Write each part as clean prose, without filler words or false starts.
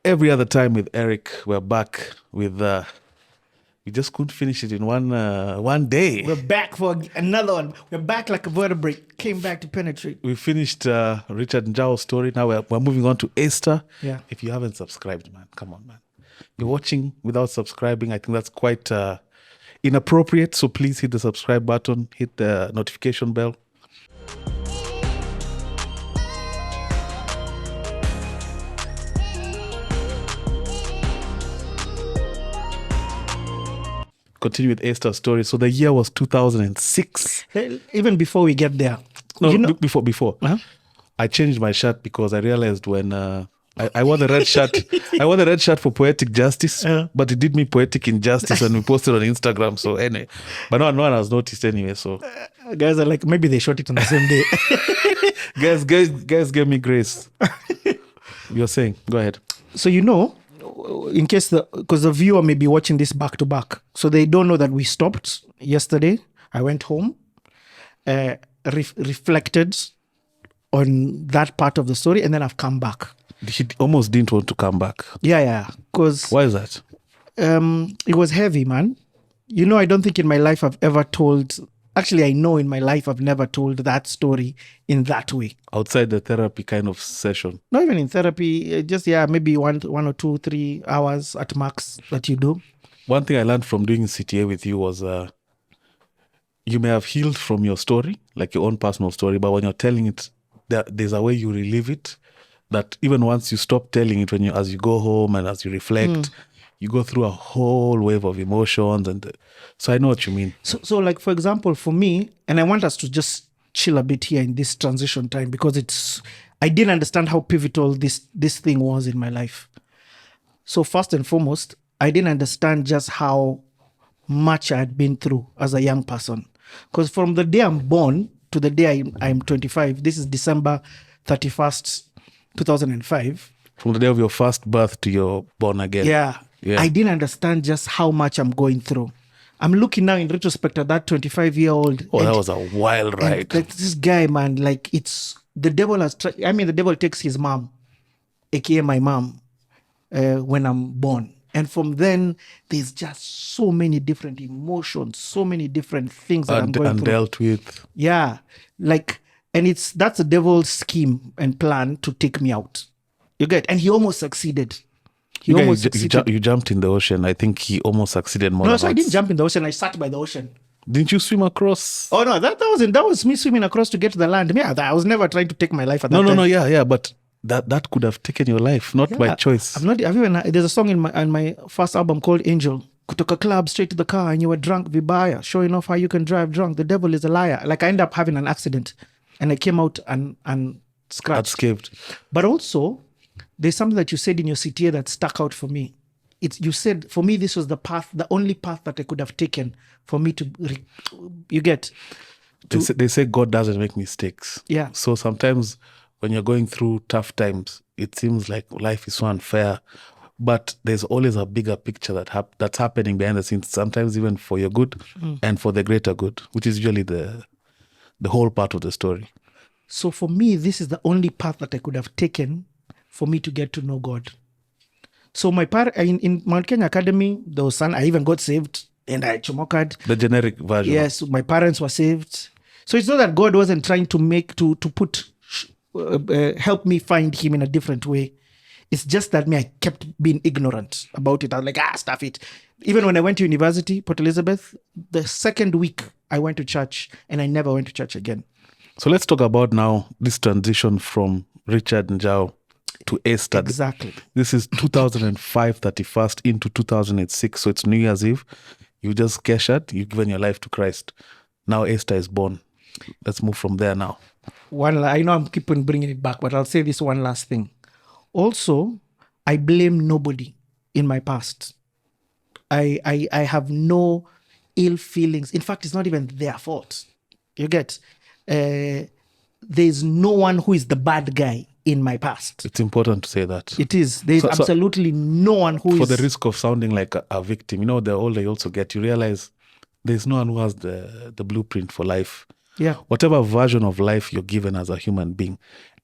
every other time with Eric, we're back with we just couldn't finish it in one day. We're back for another one. We're back like a vertebrae. Came back to penetrate. We finished Richard Njao's story. Now we're moving on to ASTAR. Yeah. If you haven't subscribed, man, come on, man. You're watching without subscribing. I think that's quite inappropriate. So please hit the subscribe button, hit the notification bell. Continue with ASTAR's story. So the year was 2006. Even before we get there. No, you know, before. Uh-huh. I changed my shirt because I realized when I wore the red shirt. I wore the red shirt for poetic justice, but it did me poetic injustice when we posted on Instagram. So anyway, but no one has noticed anyway. So guys are like, maybe they shot it on the same day. guys gave me grace. You're saying, go ahead. So in case because the viewer may be watching this back to back, so they don't know that we stopped yesterday. I went home, reflected on that part of the story, and then I've come back. He almost didn't want to come back. Yeah. Because why is that? It was heavy, man. I don't think in my life I've ever told. Actually, I know in my life I've never told that story in that way. Outside the therapy kind of session? Not even in therapy, just, maybe 1 or 2, 3 hours at max that you do. One thing I learned from doing CTA with you was you may have healed from your story, like your own personal story, but when you're telling it, there's a way you relive it that even once you stop telling it, as you go home and as you reflect, you go through a whole wave of emotions. And so I know what you mean. So like, for example, for me, and I want us to just chill a bit here in this transition time, because I didn't understand how pivotal this thing was in my life. So first and foremost, I didn't understand just how much I had been through as a young person. Because from the day I'm born to the day I'm 25, this is December 31st, 2005. From the day of your first birth to your born again. Yeah. I didn't understand just how much I'm going through. I'm looking now in retrospect at that 25-year-old. Oh, that was a wild ride. Like this guy, man, like the devil the devil takes his mom, aka my mom, when I'm born. And from then, there's just so many different emotions, so many different things that I'm going through. Dealt with. Yeah. And that's the devil's scheme and plan to take me out. You get? And he almost succeeded. You jumped in the ocean. I think he almost succeeded more. No, so I didn't jump in the ocean. I sat by the ocean. Didn't you swim across? Oh no, that was me swimming across to get to the land. Yeah, I was never trying to take my life at that time. No, yeah, but that could have taken your life, not by choice. There's a song in my first album called Angel. Took a club straight to the car and you were drunk, vibaya, showing off how you can drive drunk. The devil is a liar. Like, I ended up having an accident and I came out and scratched. Unscathed. But also, there's something that you said in your CTA that stuck out for me. You said, for me, this was the only path that I could have taken for me to, They say God doesn't make mistakes. Yeah. So sometimes when you're going through tough times, it seems like life is so unfair. But there's always a bigger picture that's happening behind the scenes, sometimes even for your good and for the greater good, which is usually the whole part of the story. So for me, this is the only path that I could have taken for me to get to know God. So in Mount Kenya Academy, I even got saved and I chomokad. The generic version. Yes, my parents were saved. So it's not that God wasn't trying to help me find him in a different way. It's just that I kept being ignorant about it. I was like, stuff it. Even when I went to university, Port Elizabeth, the second week I went to church and I never went to church again. So let's talk about now this transition from Richard Njao to ASTAR. Exactly. This is 2005, 31st into 2006. So it's New Year's Eve. You just cashed, you've given your life to Christ. Now ASTAR is born. Let's move from there now. I know I'm keeping bringing it back, but I'll say this one last thing. Also, I blame nobody in my past. I have no ill feelings. In fact, it's not even their fault. You get? There's no one who is the bad guy in my past. It's important to say that. It is. There's absolutely no one who is... For the risk of sounding like a victim, the older you also get, you realize there's no one who has the blueprint for life. Yeah. Whatever version of life you're given as a human being,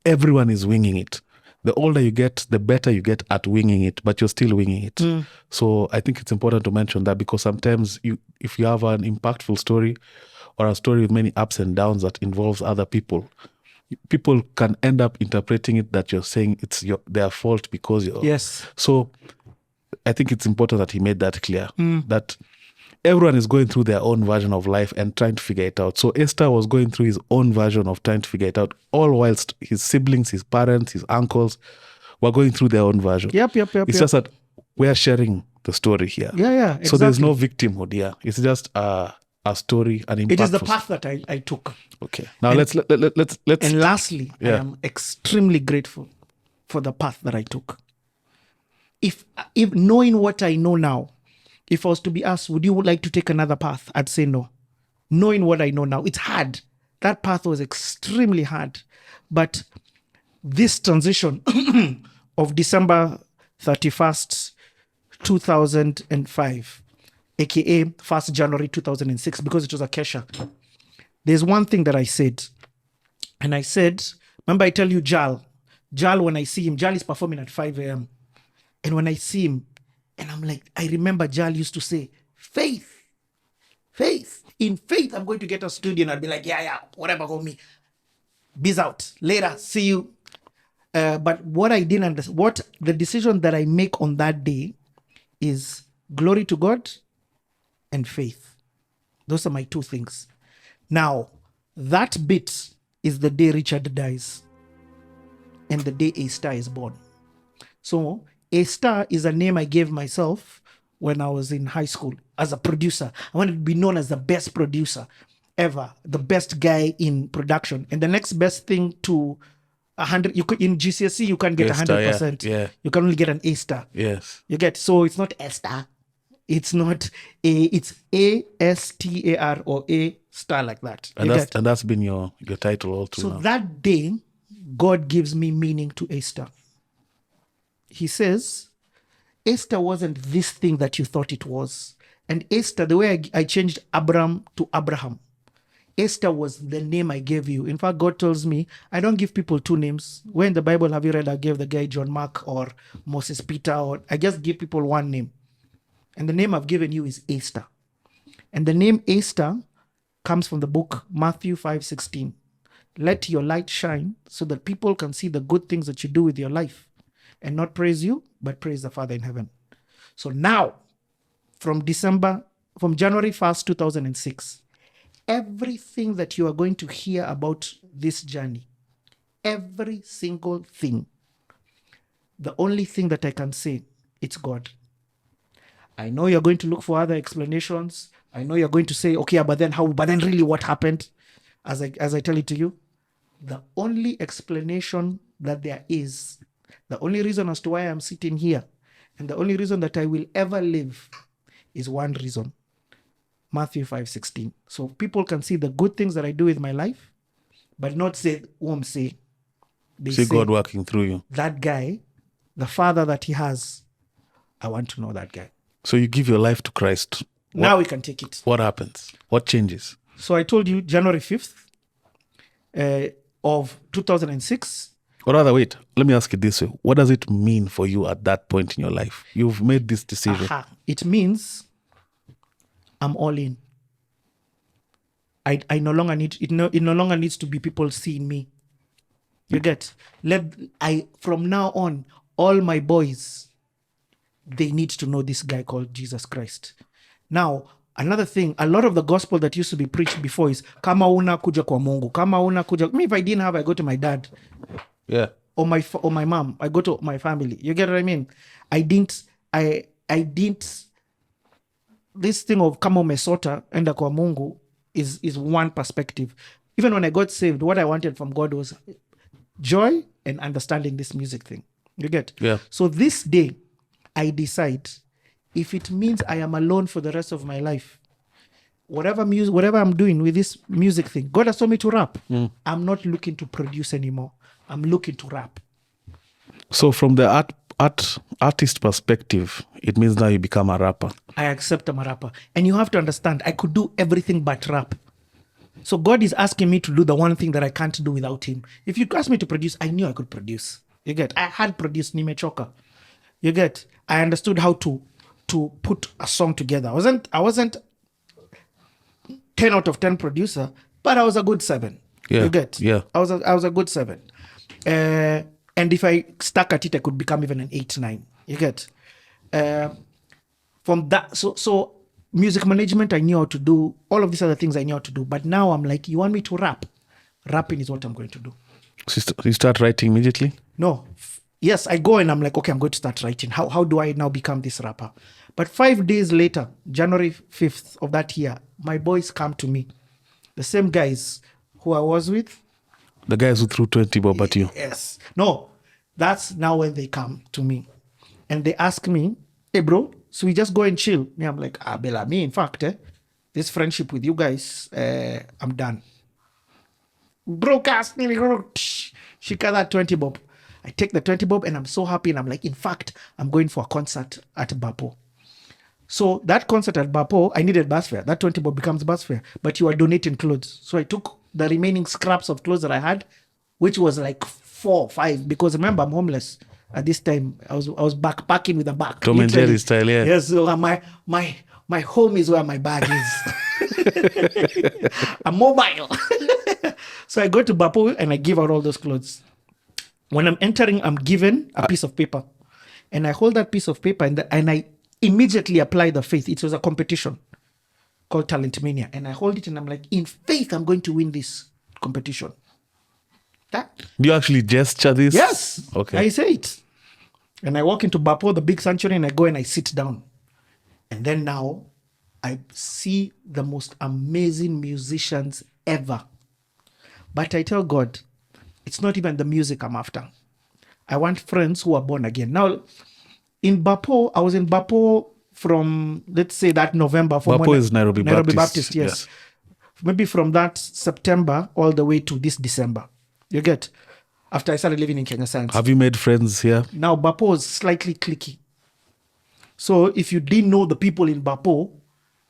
everyone is winging it. the older you get, the better you get at winging it, but you're still winging it. So I think it's important to mention that, because sometimes if you have an impactful story or a story with many ups and downs that involves other people can end up interpreting it that you're saying it's their fault because you're... Yes. So I think it's important that he made that clear, that everyone is going through their own version of life and trying to figure it out. So Esther was going through his own version of trying to figure it out, all whilst his siblings, his parents, his uncles were going through their own version. Yep. It's just that we're sharing the story here. Yeah, exactly. So there's no victimhood here. It's just a story, an impact. It is the path that I took. Okay. Now let's. And lastly, I Yeah. am extremely grateful for the path that I took. If knowing what I know now, if I was to be asked, would you like to take another path? I'd say no. Knowing what I know now, it's hard. That path was extremely hard. But this transition of December 31st, 2005, aka 1st January 2006, because it was a Kesha, there's one thing that I said. And I said, remember I tell you Jal, when I see him, Jal is performing at 5 a.m. And when I see him, and I'm like, I remember Jal used to say, faith. In faith, I'm going to get a studio. And I'd be like, yeah, whatever, homie. Biz out. Later, see you. But what I didn't understand, what the decision that I make on that day is glory to God and faith. Those are my two things. Now, that bit is the day Richard dies and the day ASTAR is born. So ASTAR is a name I gave myself when I was in high school as a producer. I wanted to be known as the best producer ever, the best guy in production. And the next best thing to 100, you could in GCSE you can't get A-star, 100%. yeah. You can only get an A-star. Yes. You get, so it's not A-star. It's not it's ASTAR or A-star like that. And that's been your title all through. So now. that day, God gives me meaning to ASTAR. He says, ASTAR wasn't this thing that you thought it was. And ASTAR, the way I changed Abram to Abraham, ASTAR was the name I gave you. In fact, God tells me, I don't give people two names. Where in the Bible have you read I gave the guy John Mark or Moses Peter? Or I just give people one name. And the name I've given you is ASTAR. And the name ASTAR comes from the book Matthew 5:16. Let your light shine so that people can see the good things that you do with your life and not praise you, but praise the Father in heaven. So now, from January 1st, 2006, everything that you are going to hear about this journey, every single thing, the only thing that I can say, it's God. I know you're going to look for other explanations. I know you're going to say, okay, but then how? But then really what happened? As I tell it to you, the only explanation that there is, the only reason as to why I'm sitting here, and the only reason that I will ever live is one reason. Matthew 5:16. So people can see the good things that I do with my life, but not say, say. They See say, God working through you. that guy, the Father that he has, I want to know that guy. So you give your life to Christ. Now we can take it. What happens? What changes? So I told you January 5th of 2006. Or rather, wait, let me ask it this way. What does it mean for you at that point in your life? You've made this decision. It means I'm all in. I no longer need it. It no longer needs to be people seeing me. You get? From now on, all my boys, they need to know this guy called Jesus Christ. Now, another thing, a lot of the gospel that used to be preached before is kama una kuja kwa Mungu, kama una kuja. Me, if I didn't have, I go to my dad. Yeah. Or my mom. I go to my family. You get what I mean? I didn't. This thing of kama umesota enda kwa Mungu is one perspective. Even when I got saved, what I wanted from God was joy and understanding this music thing. You get? Yeah. So this day, I decide if it means I am alone for the rest of my life, whatever I'm doing with this music thing, God has told me to rap. I'm not looking to produce anymore. I'm looking to rap. So from the artist perspective, it means now you become a rapper. I accept I'm a rapper. And you have to understand, I could do everything but rap. So God is asking me to do the one thing that I can't do without him. If you ask me to produce, I knew I could produce. You get? I had produced Nimechoka. You get? I understood how to put a song together. I wasn't 10 out of 10 producer, but I was a good 7. Yeah. You get? Yeah. I was a good 7. And if I stuck at it, I could become even an 8, 9. You get? From that, so music management, I knew how to do. All of these other things I knew how to do. But now I'm like, you want me to rap? Rapping is what I'm going to do. So you start writing immediately? No. Yes, I go and I'm like, okay, I'm going to start writing. How do I now become this rapper? But 5 days later, January 5th of that year, my boys come to me. The same guys who I was with. The guys who threw 20 bob at you? Yes. No, that's now when they come to me. And they ask me, hey, bro, so we just go and chill? Me, I'm like, Bella, me, in fact, this friendship with you guys, I'm done. Broadcast, she got that 20 bob. I take the 20 bob and I'm so happy. And I'm like, in fact, I'm going for a concert at Bapo. So that concert at Bapo, I needed bus fare. That 20 bob becomes bus fare. But you are donating clothes. So I took the remaining scraps of clothes that I had, which was like 4 or 5. Because remember, I'm homeless. At this time, I was backpacking with a bag. Tom and Jerry style, yeah. Yes, so my home is where my bag is. I'm mobile. So I go to Bapo and I give out all those clothes. When I'm entering, I'm given a piece of paper. And I hold that piece of paper and I immediately apply the faith. It was a competition called Talent Mania. And I hold it and I'm like, in faith, I'm going to win this competition. That. Do you actually gesture this? Yes. Okay. I say it. And I walk into Bapo, the big sanctuary, and I go and I sit down. And then now I see the most amazing musicians ever. But I tell God, it's not even the music I'm after. I want friends who are born again. Now, in Bapo, I was in Bapo from, let's say, that November. Bapo is Nairobi Baptist, yes. Maybe from that September all the way to this December. You get? After I started living in Kenya Science. Have you made friends here? Now, Bapo is slightly cliquey. So if you didn't know the people in Bapo,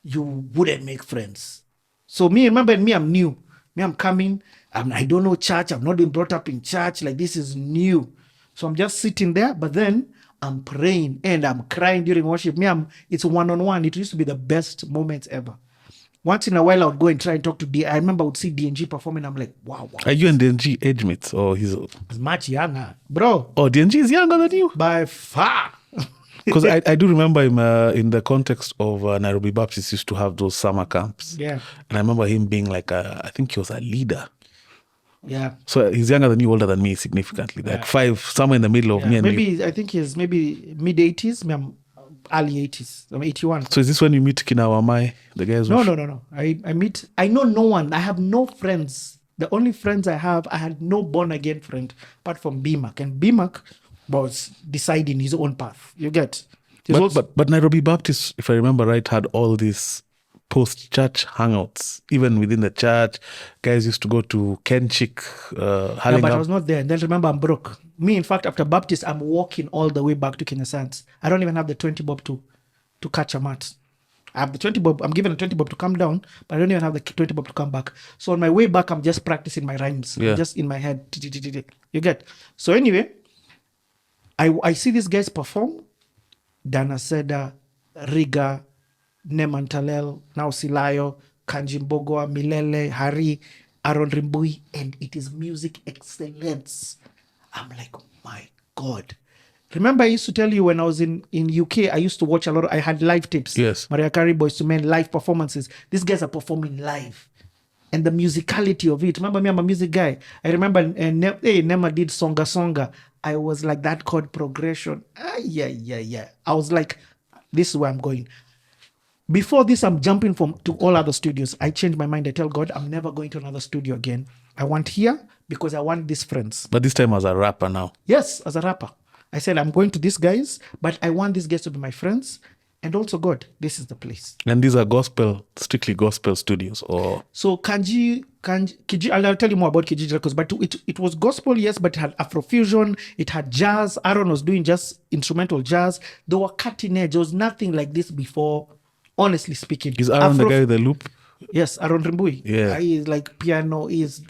you wouldn't make friends. So remember me, I'm new. Me, I'm coming. I don't know church. I've not been brought up in church. Like, this is new. So I'm just sitting there, but then I'm praying and I'm crying during worship. It's one-on-one. It used to be the best moments ever. Once in a while, I would go and try and talk to D. I remember I would see DNG performing. I'm like, wow. Are you and DNG age mates? Or he's much younger. Bro. Oh, DNG is younger than you? By far. Because I do remember him in the context of Nairobi Baptist used to have those summer camps. Yeah. And I remember him being like, I think he was a leader. Yeah. So he's younger than you, older than me significantly. Like 5, somewhere in the middle of me and you. I think he's maybe mid-80s. I'm early 80s. I'm 81. So is this when you meet Kina Wamai, the guys? No. I know no one. I have no friends. The only friends I had no born-again friend apart from BMAC. And BMAC was deciding his own path. You get? But Nairobi Baptist, if I remember right, had all these post-church hangouts. Even within the church, guys used to go to Kenchik, but I was not there. And then remember, I'm broke. Me, in fact, after Baptist, I'm walking all the way back to Kenya Science. I don't even have the 20 bob to catch a mat. I have the 20 bob. I'm given a 20 bob to come down, but I don't even have the 20 bob to come back. So on my way back, I'm just practicing my rhymes. Yeah. Just in my head. You get? So anyway, I see these guys perform. Dana Seda, Riga, Nemantalel, now Silayo, Kanji Mbogoa, Milele, Hari, Aaron Rimbui, and it is music excellence. I'm like, my God. Remember, I used to tell you when I was in UK, I used to watch a lot. I had live tapes. Yes. Mariah Carey, Boyz II Men, live performances. These guys are performing live. And the musicality of it. Remember me, I'm a music guy. I remember Nema did Songa Songa. I was like, that chord progression. Yeah. I was like, this is where I'm going. Before this, I'm jumping to all other studios. I changed my mind. I tell God, I'm never going to another studio again. I want here because I want these friends. But this time as a rapper now. Yes, as a rapper. I said, I'm going to these guys, but I want these guys to be my friends. And also, God, this is the place. And these are strictly gospel studios, or? So Kiji, I'll tell you more about Kiji Records, but it was gospel, yes, but it had Afrofusion, it had jazz. Aaron was doing just instrumental jazz. They were cutting edge. There was nothing like this before, honestly speaking. Is Aaron the guy with the loop? Yes, Aaron Rimbui. Yeah. He is like piano, he is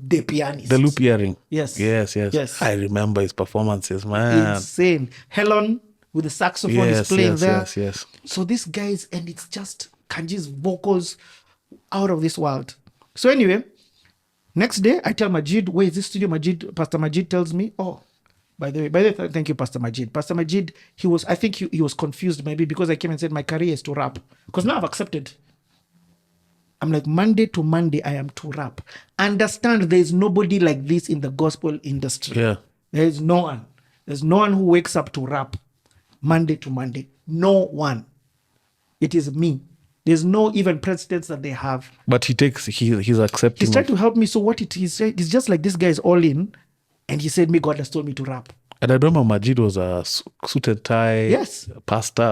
the pianist. The loop earring. Yes. Yes. I remember his performances, man. Insane. Helen with the saxophone is playing there. Yes. So these guys, and it's just Kanji's vocals out of this world. So anyway, next day I tell Majid, where is this studio? Pastor Majid tells me, oh, by the way, thank you, Pastor Majid. Pastor Majid, I think he was confused maybe because I came and said my career is to rap. Because now I've accepted. I'm like, Monday to Monday, I am to rap. Understand, there's nobody like this in the gospel industry. Yeah. There's no one. There's no one who wakes up to rap Monday to Monday. No one. It is me. There's no even precedence that they have. But he's accepting. He's trying to help me. So what he said, it's just like this guy is all in. And he said, God has told me to rap. And I remember Majid was a suit and tie, yes, pastor,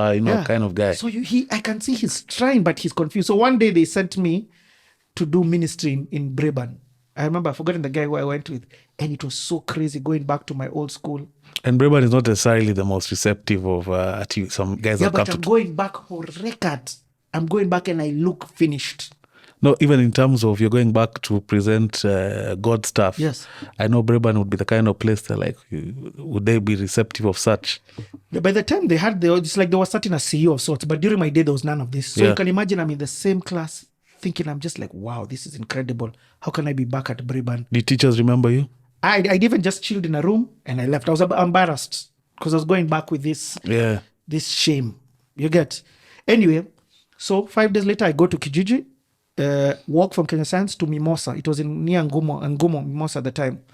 kind of guy. So I can see he's trying, but he's confused. So one day they sent me to do ministry in Breban. I remember I've forgotten the guy who I went with. And it was so crazy going back to my old school. And Breban is not necessarily the most receptive of some guys that come but I'm going back for record. I'm going back and I look finished. No, even in terms of you're going back to present God stuff. Yes. I know Breban would be the kind of place that would they be receptive of such? By the time it's like they were starting a CEO of sorts, but during my day, there was none of this. So you can imagine I'm in the same class thinking, I'm just like, wow, this is incredible. How can I be back at Breban? The teachers remember you? I'd even just chilled in a room and I left. I was embarrassed because I was going back with this shame. You get? Anyway, so 5 days later, I go to Kijiji. Walk from Kenya Science to Mimosa. It was near Ngumo, Mimosa at the time.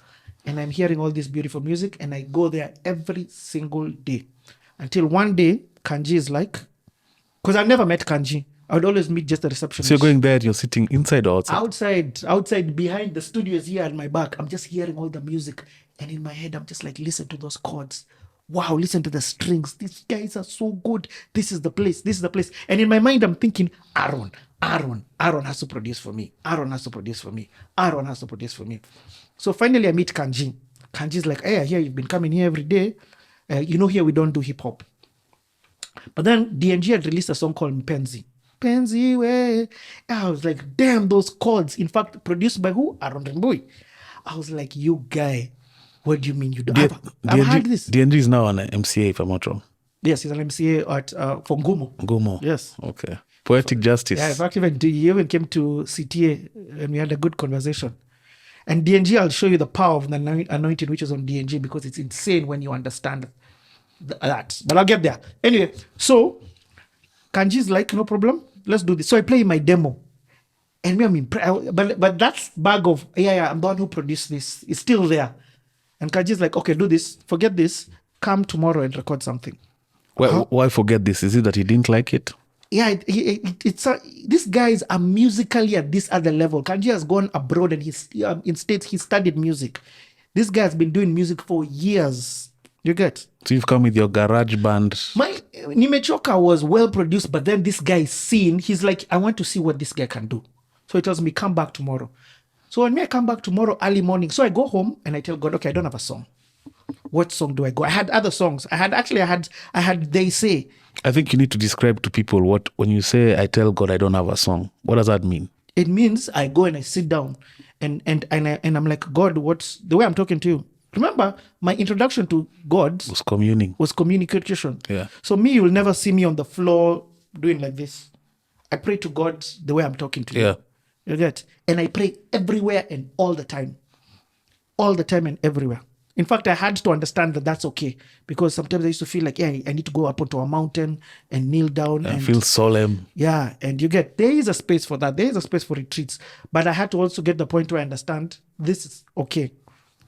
And I'm hearing all this beautiful music and I go there every single day. Until one day, Kanji is like, because I've never met Kanji. I would always meet just the receptionist. So you're going there and you're sitting inside or outside? Outside behind the studio is here at my back. I'm just hearing all the music. And in my head, I'm just like, listen to those chords. Wow, listen to the strings. These guys are so good. This is the place. And in my mind, I'm thinking, Aaron has to produce for me. Aaron has to produce for me. So finally, I meet Kanji. Kanji's like, hey, I hear you've been coming here every day. Here we don't do hip hop. But then DNG had released a song called Mpenzi. Penzi way. I was like, damn, those chords. In fact, produced by who? Aaron Rimbui. I was like, you guy, what do you mean you do? I've heard this. DNG is now an MCA, if I'm not wrong. Yes, he's an MCA for Ngumo. Ngumo. Yes. Okay. Poetic Justice. Yeah, in fact, he even came to CTA and we had a good conversation. And DNG, I'll show you the power of the anointing which is on DNG because it's insane when you understand that. But I'll get there. Anyway, so Kanji's like, no problem, let's do this. So I play my demo. And me, but that's bag of, I'm the one who produced this. It's still there. And Kanji's like, okay, do this. Forget this. Come tomorrow and record something. Well, why forget this? Is it that he didn't like it? Yeah, these guys are musically at this other level. Kanji has gone abroad and he's in States, he studied music. This guy has been doing music for years. You get? So you've come with your garage band. My Nimechoka was well produced, but then this guy is seen. He's like, I want to see what this guy can do. So he tells me, come back tomorrow. So when I come back tomorrow early morning, so I go home and I tell God, okay, I don't have a song. What song do I go? I had other songs. I had They Say. I think you need to describe to people when you say, I tell God I don't have a song, what does that mean? It means I go and I sit down and I'm like, God, what's the way I'm talking to you? Remember, my introduction to God was communication. Yeah. So you will never see me on the floor doing like this. I pray to God the way I'm talking to you. Yeah. You get? And I pray everywhere and all the time. All the time and everywhere. In fact, I had to understand that that's okay. Because sometimes I used to feel like, I need to go up onto a mountain and kneel down. And feel solemn. Yeah. And there is a space for that. There is a space for retreats. But I had to also get the point where I understand this is okay.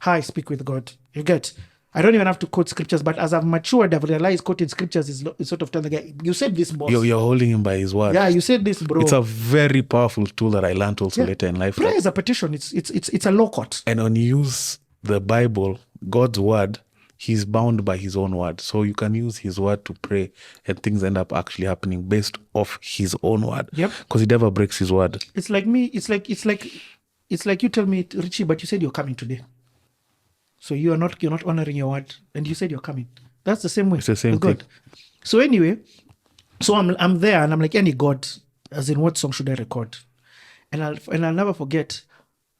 How I speak with God. You get? I don't even have to quote scriptures, but as I've matured, I've realized quoting scriptures is sort of telling the guy, you said this, boss. You're holding him by his word. Yeah, you said this, bro. It's a very powerful tool that I learned also later in life. Prayer is a petition. It's a law court. And when you use the Bible, God's word, he's bound by his own word. So you can use his word to pray and things end up actually happening based off his own word. Yep. Because he never breaks his word. It's like me. It's like you tell me, Richie, but you said you're coming today. So you're not honoring your word, and you said you're coming. That's the same way. It's the same thing. So anyway, so I'm there, and I'm like, any God, as in what song should I record? And I'll never forget.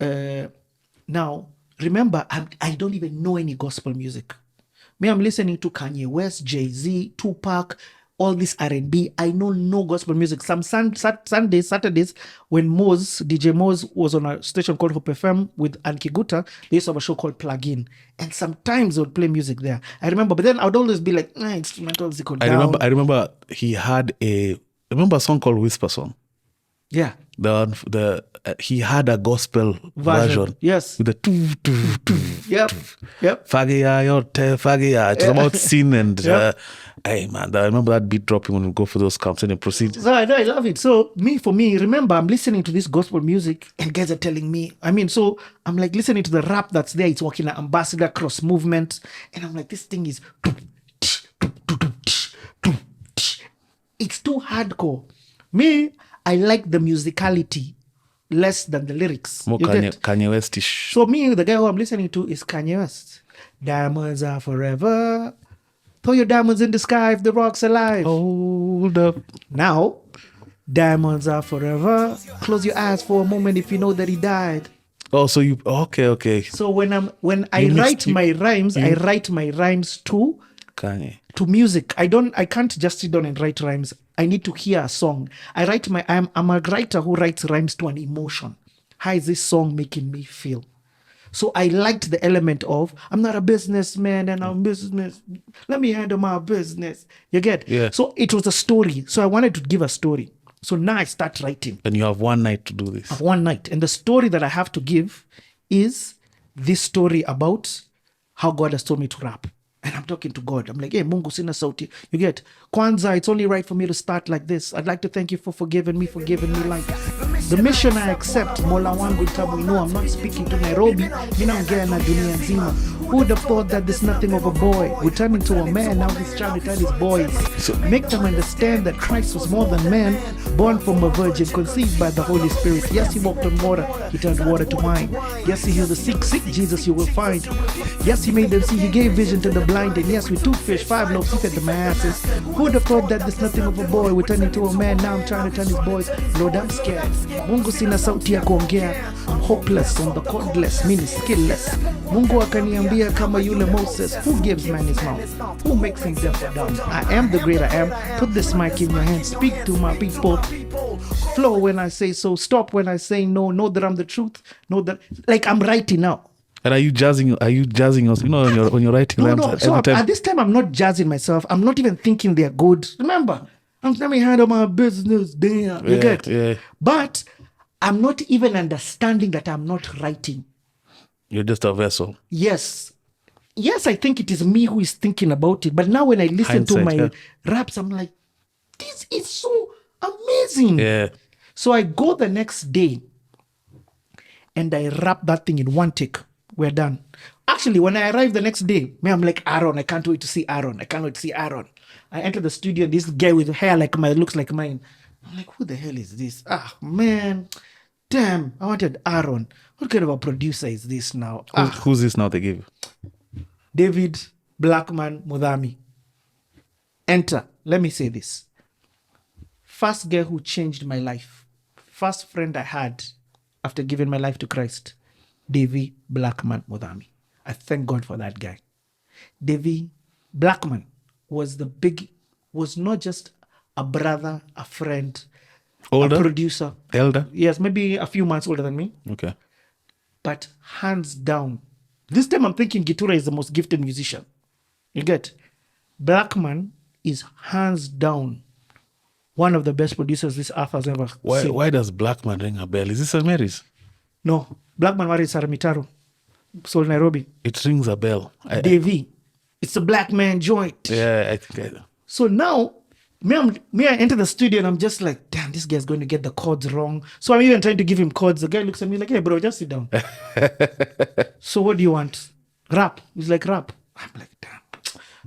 Now, remember, I don't even know any gospel music. Me, I'm listening to Kanye West, Jay-Z, Tupac, all this R&B. I know no gospel music. Some Sundays, Saturdays, when DJ Moz was on a station called Hope FM with Anki Guta, they used to have a show called Plug In. And sometimes they would play music there. I remember, but then I would always be like, instrumentals, go down. I remember he had remember a song called Whisper Song? Yeah. He had a gospel version. Yes. With the Yep. Fagia yote fagia. It's about sin and hey man, I remember that beat dropping when we go for those camps and proceed. So I love it. So for me, remember, I'm listening to this gospel music and guys are telling me, so I'm like listening to the rap that's there. It's walking an ambassador cross movement. And I'm like, this thing is, it's too hardcore. Me, I like the musicality less than the lyrics. More Kanye West-ish. So me, the guy who I'm listening to is Kanye West. Diamonds are forever. Throw your diamonds in the sky if the rock's alive. Hold up. Now, diamonds are forever. Close your eyes for a moment if you know that he died. Oh, so you okay. So when I write my rhymes to Kanye. To music. I can't just sit down and write rhymes. I need to hear a song. I'm a writer who writes rhymes to an emotion. How is this song making me feel? So I liked the element of, I'm not a businessman and I'm business. Let me handle my business. You get? Yeah. So it was a story. So I wanted to give a story. So now I start writing. And you have one night to do this. I have one night. And the story that I have to give is this story about how God has told me to rap. And I'm talking to God. I'm like, hey, Mungu sina sauti. You get? Kwanzaa, it's only right for me to start like this. I'd like to thank you for forgiving me life. The mission I accept, Mola wangu itamuinua. I'm not speaking to Nairobi. Mina ongea na dunia nzima. Who would have thought that there's nothing of a boy would turn into a man? Now he's trying to tell his boys. So make them understand that Christ was more than man, born from a virgin, conceived by the Holy Spirit. Yes, he walked on water. He turned water to wine. Yes, he healed the sick. Jesus you will find. Yes, he made them see. He gave vision to the blind. And yes, with 2 fish, 5 loaves, he fed the masses. Who would have thought that there's nothing of a boy would turn into a man? Now I'm trying to turn his boys. Lord, I'm scared. Mungu sina sauti ya kuongea. I'm hopeless, on the cordless, meaning skillless. Mungu akaniambia kama yule Moses. Who gives man his mouth? Who makes him deaf or dumb? I am the great I am. Put this mic in your hand. Speak to my people. Flow when I say so. Stop when I say no. Know that I'm the truth. Know that, like, I'm writing now. And are you jazzing us? When you're writing rhymes. No. So at this time, I'm not jazzing myself. I'm not even thinking they're good. Remember, I'm let me handle my business. Damn, you get? Yeah. But I'm not even understanding that I'm not writing. You're just a vessel. Yes, I think it is me who is thinking about it. But now when I listen to my raps, I'm like, this is so amazing. Yeah. So I go the next day and I rap that thing in one take. We're done. Actually, when I arrive the next day, I'm like, Aaron, I can't wait to see Aaron. I enter the studio, this guy with hair like mine, looks like mine. I'm like, who the hell is this? Ah, man. Damn, I wanted Aaron. What kind of a producer is this now? Who's this now they give? David Blackman Mudhami. Enter. Let me say this. First guy who changed my life. First friend I had after giving my life to Christ. David Blackman Mudhami. I thank God for that guy. David Blackman was not just a brother, a friend, older? A producer. Elder? Yes, maybe a few months older than me. Okay. But hands down, this time I'm thinking Gitura is the most gifted musician. You get? Blackman is hands down one of the best producers this earth has ever seen. Why does Blackman ring a bell? Is this St. Mary's? No. Blackman married Sarah Mitaro. Soul Nairobi. It rings a bell. Davey. It's a black man joint. Yeah, I think I know. So now, me I enter the studio and I'm just like, damn, this guy's going to get the chords wrong. So I'm even trying to give him chords. The guy looks at me like, hey, bro, just sit down. So what do you want? Rap. He's like, rap. I'm like, damn.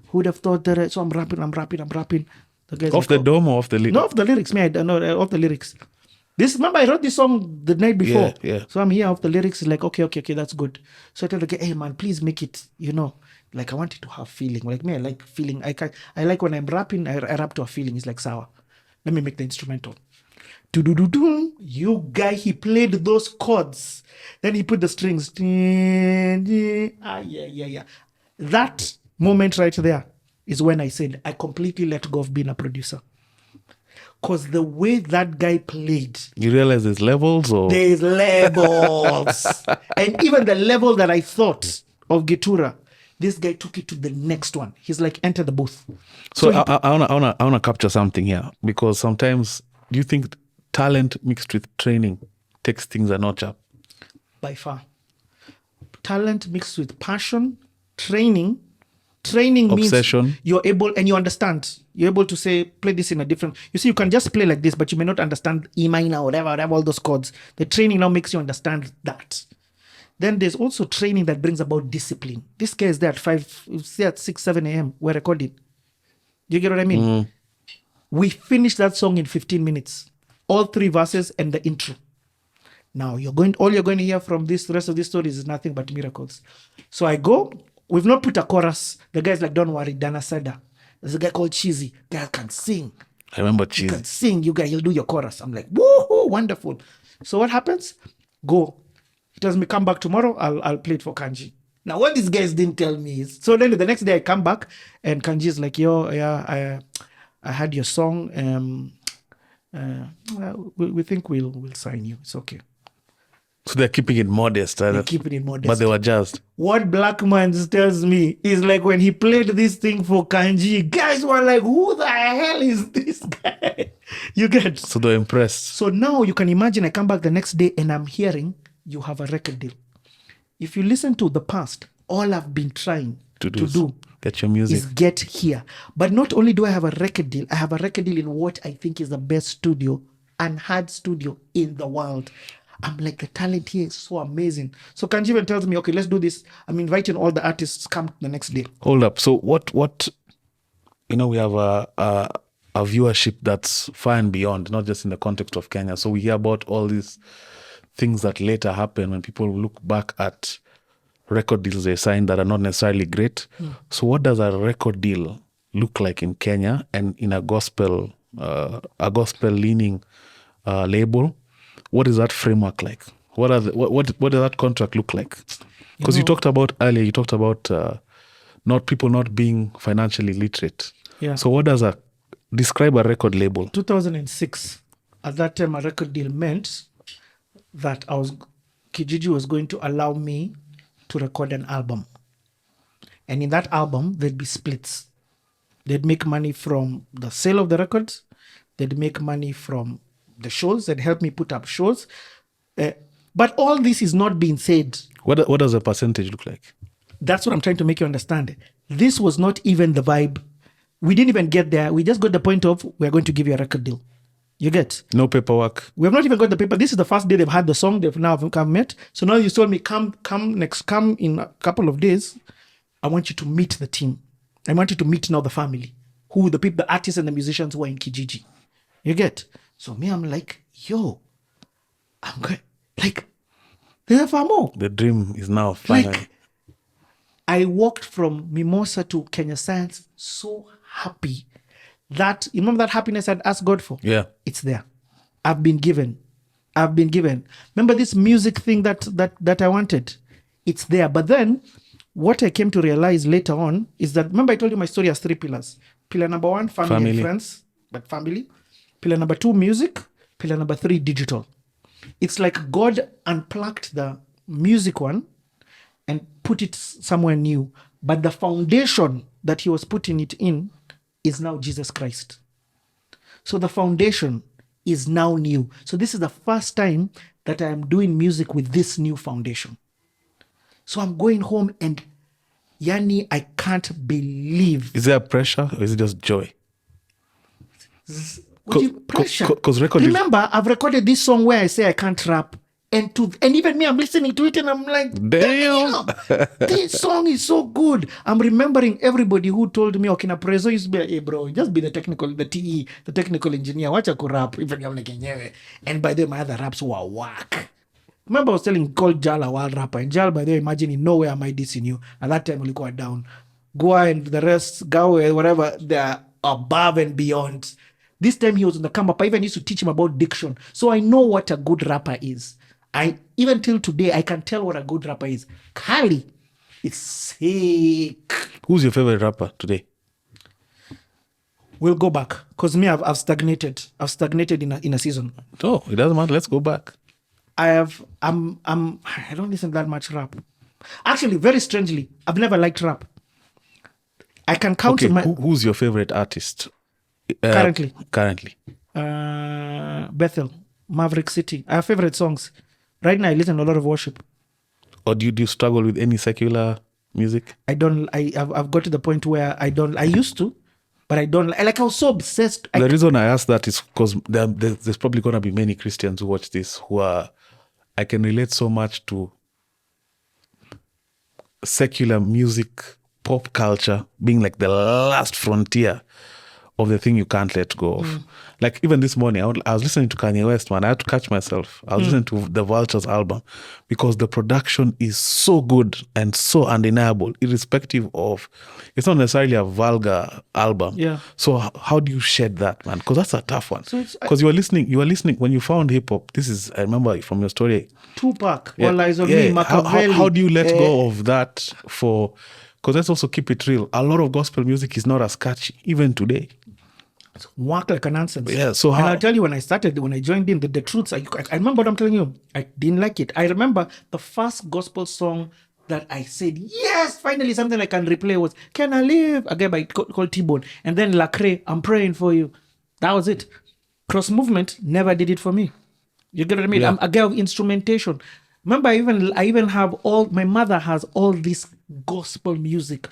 Who would have thought that? So I'm rapping. The guy's off like, the dome or off the lyrics? No, off the lyrics. I don't know, off the lyrics. Remember, I wrote this song the night before. Yeah. So I'm here off the lyrics. It's like, okay, that's good. So I tell the guy, hey, man, please make it, like I want it to have feeling. Like me, I like feeling. I like when I'm rapping, I rap to a feeling. It's like, sour. Let me make the instrumental. Do-do-do-do. You guy, he played those chords. Then he put the strings. Yeah. That moment right there is when I said I completely let go of being a producer. Because the way that guy played, You realize there's levels, or there's levels. And even the level that I thought of Gitura, this guy took it to the next one. He's like, enter the booth. so he- I wanna capture something here, because sometimes do you think talent mixed with training takes things a notch up? by far. Talent mixed with passion, training. Training Obsession. means you're able, and you understand. You're able to say, play this in a different. You see, you can just play like this, but you may not understand E minor, whatever, all those chords. The training now makes you understand that. Then there's also training that brings about discipline. This guy is there at 5, say at 6, 7 a.m. We're recording. You get what I mean? We finished that song in 15 minutes. All 3 verses and the intro. Now all you're going to hear from this rest of this story is nothing but miracles. So I go, we've not put a chorus. The guy's like, don't worry, Dana Seda. There's a guy called Cheesy. Guy can sing. I remember You cheese. can sing, you guys, you'll do your chorus. I'm like, woohoo, wonderful. So what happens? Go. He tells me, come back tomorrow, I'll play it for Kanji. Now, what these guys didn't tell me is, so then the next day I come back and Kanji is like, yo, yeah, I had your song. We think we'll sign you. It's okay. So they're keeping it modest, They keep it in modest. but they were just. What Blackman tells me is like when he played this thing for Kanji, guys were like, who the hell is this guy? You get? So they're impressed. So now you can imagine I come back the next day and I'm hearing you have a record deal. If you listen to the past, all I've been trying to do Get your music. is get here. But not only do I have a record deal, I have a record deal in what I think is the best studio and hard studio in the world. I'm like, the talent here is so amazing. So Kanji even tells me, okay, let's do this. I'm inviting all the artists come the next day. Hold up. So what we have a viewership that's far and beyond, not just in the context of Kenya. So we hear about all these things that later happen when people look back at record deals they signed that are not necessarily great. So what does a record deal look like in Kenya and in a gospel leaning label? What is that framework like? What does that contract look like? Because you talked about earlier, people not being financially literate. Yeah. So what does describe a record label? 2006, at that time, a record deal meant that Kijiji was going to allow me to record an album. And in that album, there'd be splits. They'd make money from the sale of the records. They'd make money from the shows. They'd help me put up shows. But all this is not being said. What does a percentage look like? That's what I'm trying to make you understand. This was not even the vibe. We didn't even get there. We just got the point of, we're going to give you a record deal. You get? No paperwork. We have not even got the paper. This is the first day they've had the song. They've now come met. So now you told me, come in a couple of days. I want you to meet the team. I want you to meet now the family, who the people, the artists and the musicians who are in Kijiji. You get? So me, I'm like, yo, I'm good. Like, there's a far more. The dream is now final. Like, I walked from Mimosa to Kenya Science so happy that, you remember that happiness I'd asked God for? Yeah. It's there. I've been given. Remember this music thing that I wanted? It's there. But then what I came to realize later on is that, remember I told you my story has 3 pillars. Pillar number 1, family and friends, but family. Pillar number 2, music. Pillar number 3, digital. It's like God unplugged the music one and put it somewhere new. But the foundation that he was putting it in is now Jesus Christ. So the foundation is now new. So this is the first time that I am doing music with this new foundation. So I'm going home and Yani, I can't believe. Is there pressure or is it just joy? What do you pressure? Because Remember, I've recorded this song where I say I can't rap. And even me, I'm listening to it and I'm like, damn. This song is so good. I'm remembering everybody who told me, okay, na Prezo used to be, hey bro, just be the technical engineer. Wacha ku rap. And by the way, my other raps were whack. Remember I was telling, called Jal a wild rapper. And Jal, by the way, imagine in nowhere am I dissing you. At that time, we down. Goa and the rest, Gawe, whatever, they're above and beyond. This time he was on the come up. I even used to teach him about diction. So I know what a good rapper is. Even till today, I can tell what a good rapper is. Kali, it's sick. Who's your favorite rapper today? We'll go back. Because me, I've stagnated. I've stagnated in a season. Oh, it doesn't matter. Let's go back. I don't listen to that much rap. Actually, very strangely, I've never liked rap. I can count Okay, on my who's your favorite artist? Currently. Bethel, Maverick City. I have favorite songs. Right now, I listen to a lot of worship. Or do you struggle with any secular music? I've got to the point where I used to, but I don't like. I was so obsessed. The reason I ask that is because there's probably going to be many Christians who watch this who are. I can relate so much to secular music, pop culture being like the last frontier of the thing you can't let go of. Like even this morning, I was listening to Kanye West, man. I had to catch myself. I was listening to the Vultures album because the production is so good and so undeniable, irrespective of, it's not necessarily a vulgar album. Yeah. So how do you shed that, man? Because that's a tough one. So Because you were listening when you found hip hop. I remember from your story. Tupac, All Eyes on Me, Machiavelli. How do you let go of that because let's also keep it real. A lot of gospel music is not as catchy, even today. It's work like a nonsense. Yeah, so and I'll tell you, when I joined in, the truths, I remember what I'm telling you. I didn't like it. I remember the first gospel song that I said, yes, finally something I can replay was Can I Live? A guy called T-Bone. And then Lacrae, I'm Praying for You. That was it. Cross Movement never did it for me. You get what I mean? Yeah. I'm a guy of instrumentation. Remember, I even have my mother has all this gospel music.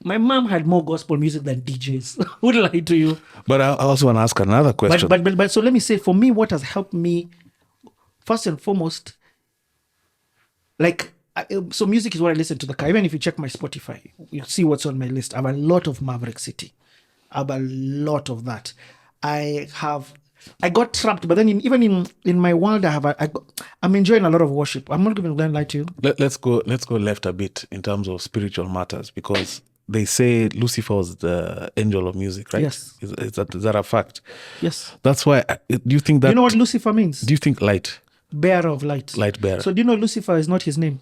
My mom had more gospel music than DJs. Would lie to you. But I also want to ask another question. But so let me say, for me, what has helped me, first and foremost, so music is what I listen to the car. Even if you check my Spotify, you see what's on my list. I have a lot of Maverick City. I have a lot of that. I got trapped, but then even in my world, I'm enjoying a lot of worship. I'm not going to lie to you. Let's go left a bit in terms of spiritual matters, because they say Lucifer was the angel of music, right? Yes. Is that a fact? Yes. That's why. Do you think that? Do you know what Lucifer means? Do you think light? Bearer of light. Light bearer. So do you know Lucifer is not his name?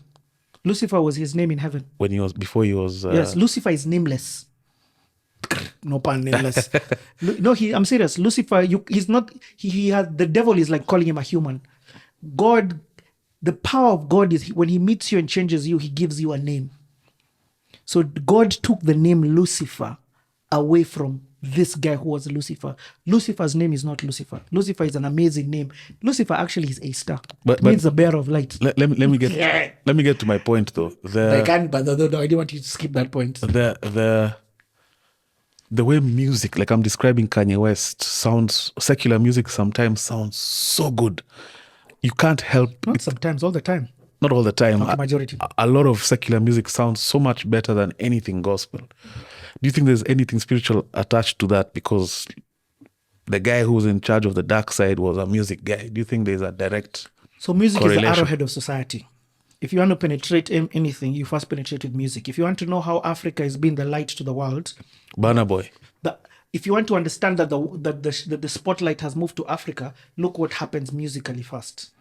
Lucifer was his name in heaven. Before he was. Yes, Lucifer is nameless. No pun, nameless. No, I'm serious. Lucifer, he's not. He has, the devil is like calling him a human. God, the power of God is when He meets you and changes you, He gives you a name. So God took the name Lucifer away from this guy who was Lucifer. Lucifer's name is not Lucifer. Lucifer is an amazing name. Lucifer actually is ASTAR. It means the bearer of light. Let me get to my point though. I can't, but no, I didn't want you to skip that point. The way music, like I'm describing Kanye West, secular music sometimes sounds so good. You can't help Not sometimes, all the time. Not all the time. Not the majority. A lot of secular music sounds so much better than anything gospel. Do you think there's anything spiritual attached to that? Because the guy who was in charge of the dark side was a music guy. Do you think there's a direct So music correlation? is the arrowhead of society. If you want to penetrate anything, you first penetrate with music. If you want to know how Africa has been the light to the world, Burna Boy. If you want to understand that the spotlight has moved to Africa, look what happens musically first.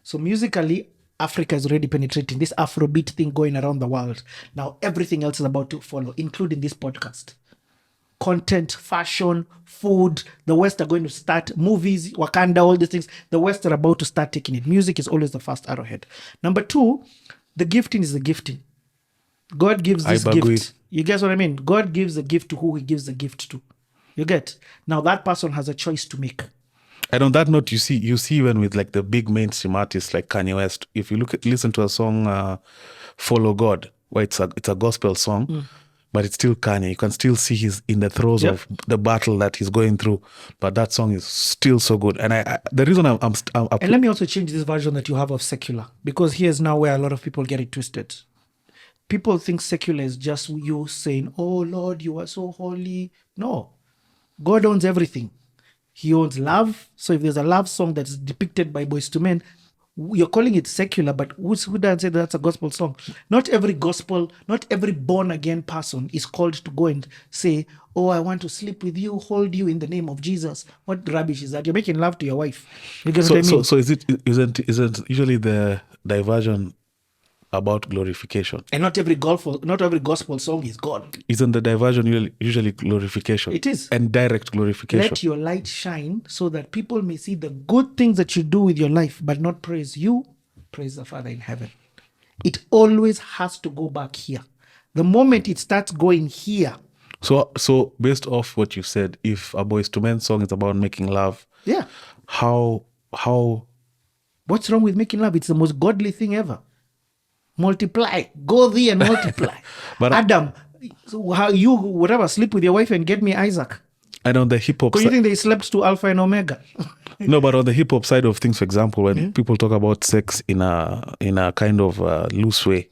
So musically, Africa is already penetrating this Afrobeat thing going around the world. Now everything else is about to follow, including this podcast. Content, fashion, food. The West are going to start movies, Wakanda, all these things. The West are about to start taking it. Music is always the first arrowhead. Number two, the gifting is the gifting. God gives this gift. You guess what I mean? God gives the gift to who He gives the gift to. You get? Now that person has a choice to make. And on that note, you see even with like the big mainstream artists like Kanye West, if you listen to a song, Follow God, where it's a gospel song, but it's still Kanye. You can still see he's in the throes of the battle that he's going through, but that song is still so good. And the reason I'm and let me also change this version that you have of secular, because here's now where a lot of people get it twisted. People think secular is just you saying, "Oh Lord, you are so holy." No, God owns everything. He owns love. So if there's a love song that's depicted by Boyz II Men, You're calling it secular, but who doesn't say that's a gospel song? Not every born again person is called to go and say, "Oh, I want to sleep with you, hold you in the name of Jesus." What rubbish is that? You're making love to your wife. You get what I mean? So isn't usually the diversion about glorification? And not every gospel song is God. Isn't the diversion usually glorification? It is. And direct glorification. Let your light shine so that people may see the good things that you do with your life, but not praise you, praise the Father in heaven. It always has to go back here. The moment it starts going here. So based off what you said, if a Boys to Men song is about making love, yeah, how what's wrong with making love? It's the most godly thing ever. Multiply, go thee and multiply. But Adam, so how you whatever sleep with your wife and get me Isaac? And on the hip hop side, you think they slept to Alpha and Omega? No, but on the hip hop side of things, for example, when people talk about sex in a kind of loose way,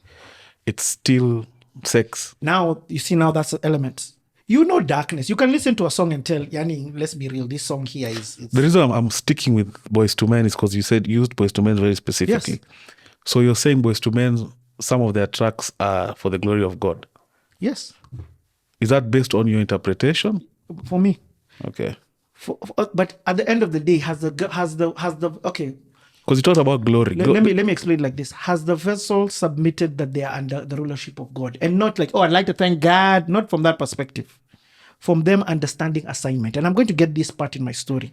it's still sex. Now you see, now that's the element. You know darkness. You can listen to a song and tell, Yani, let's be real, this song here is... The reason I'm sticking with Boys to Men is because you said you used Boys to Men very specifically. Yes. So you're saying Boys to Men, some of their tracks are for the glory of God. Yes. Is that based on your interpretation? For me. Okay. But at the end of the day, has the okay. Because you talked about glory. Let me explain like this. Has the vessel submitted that they are under the rulership of God? And not like, oh, I'd like to thank God. Not from that perspective. From them understanding assignment. And I'm going to get this part in my story.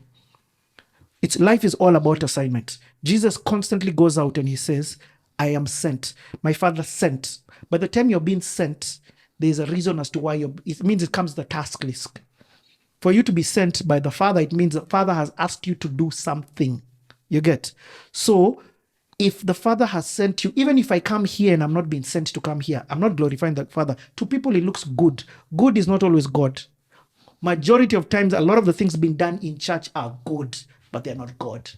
Life is all about assignment. Jesus constantly goes out and he says, I am sent. My Father sent. By the time you're being sent, there's a reason as to why it means it comes the task list. For you to be sent by the Father, it means the Father has asked you to do something. You get? So, if the Father has sent you, even if I come here and I'm not being sent to come here, I'm not glorifying the Father. To people, it looks good. Good is not always God. Majority of times, a lot of the things being done in church are good, but they're not God.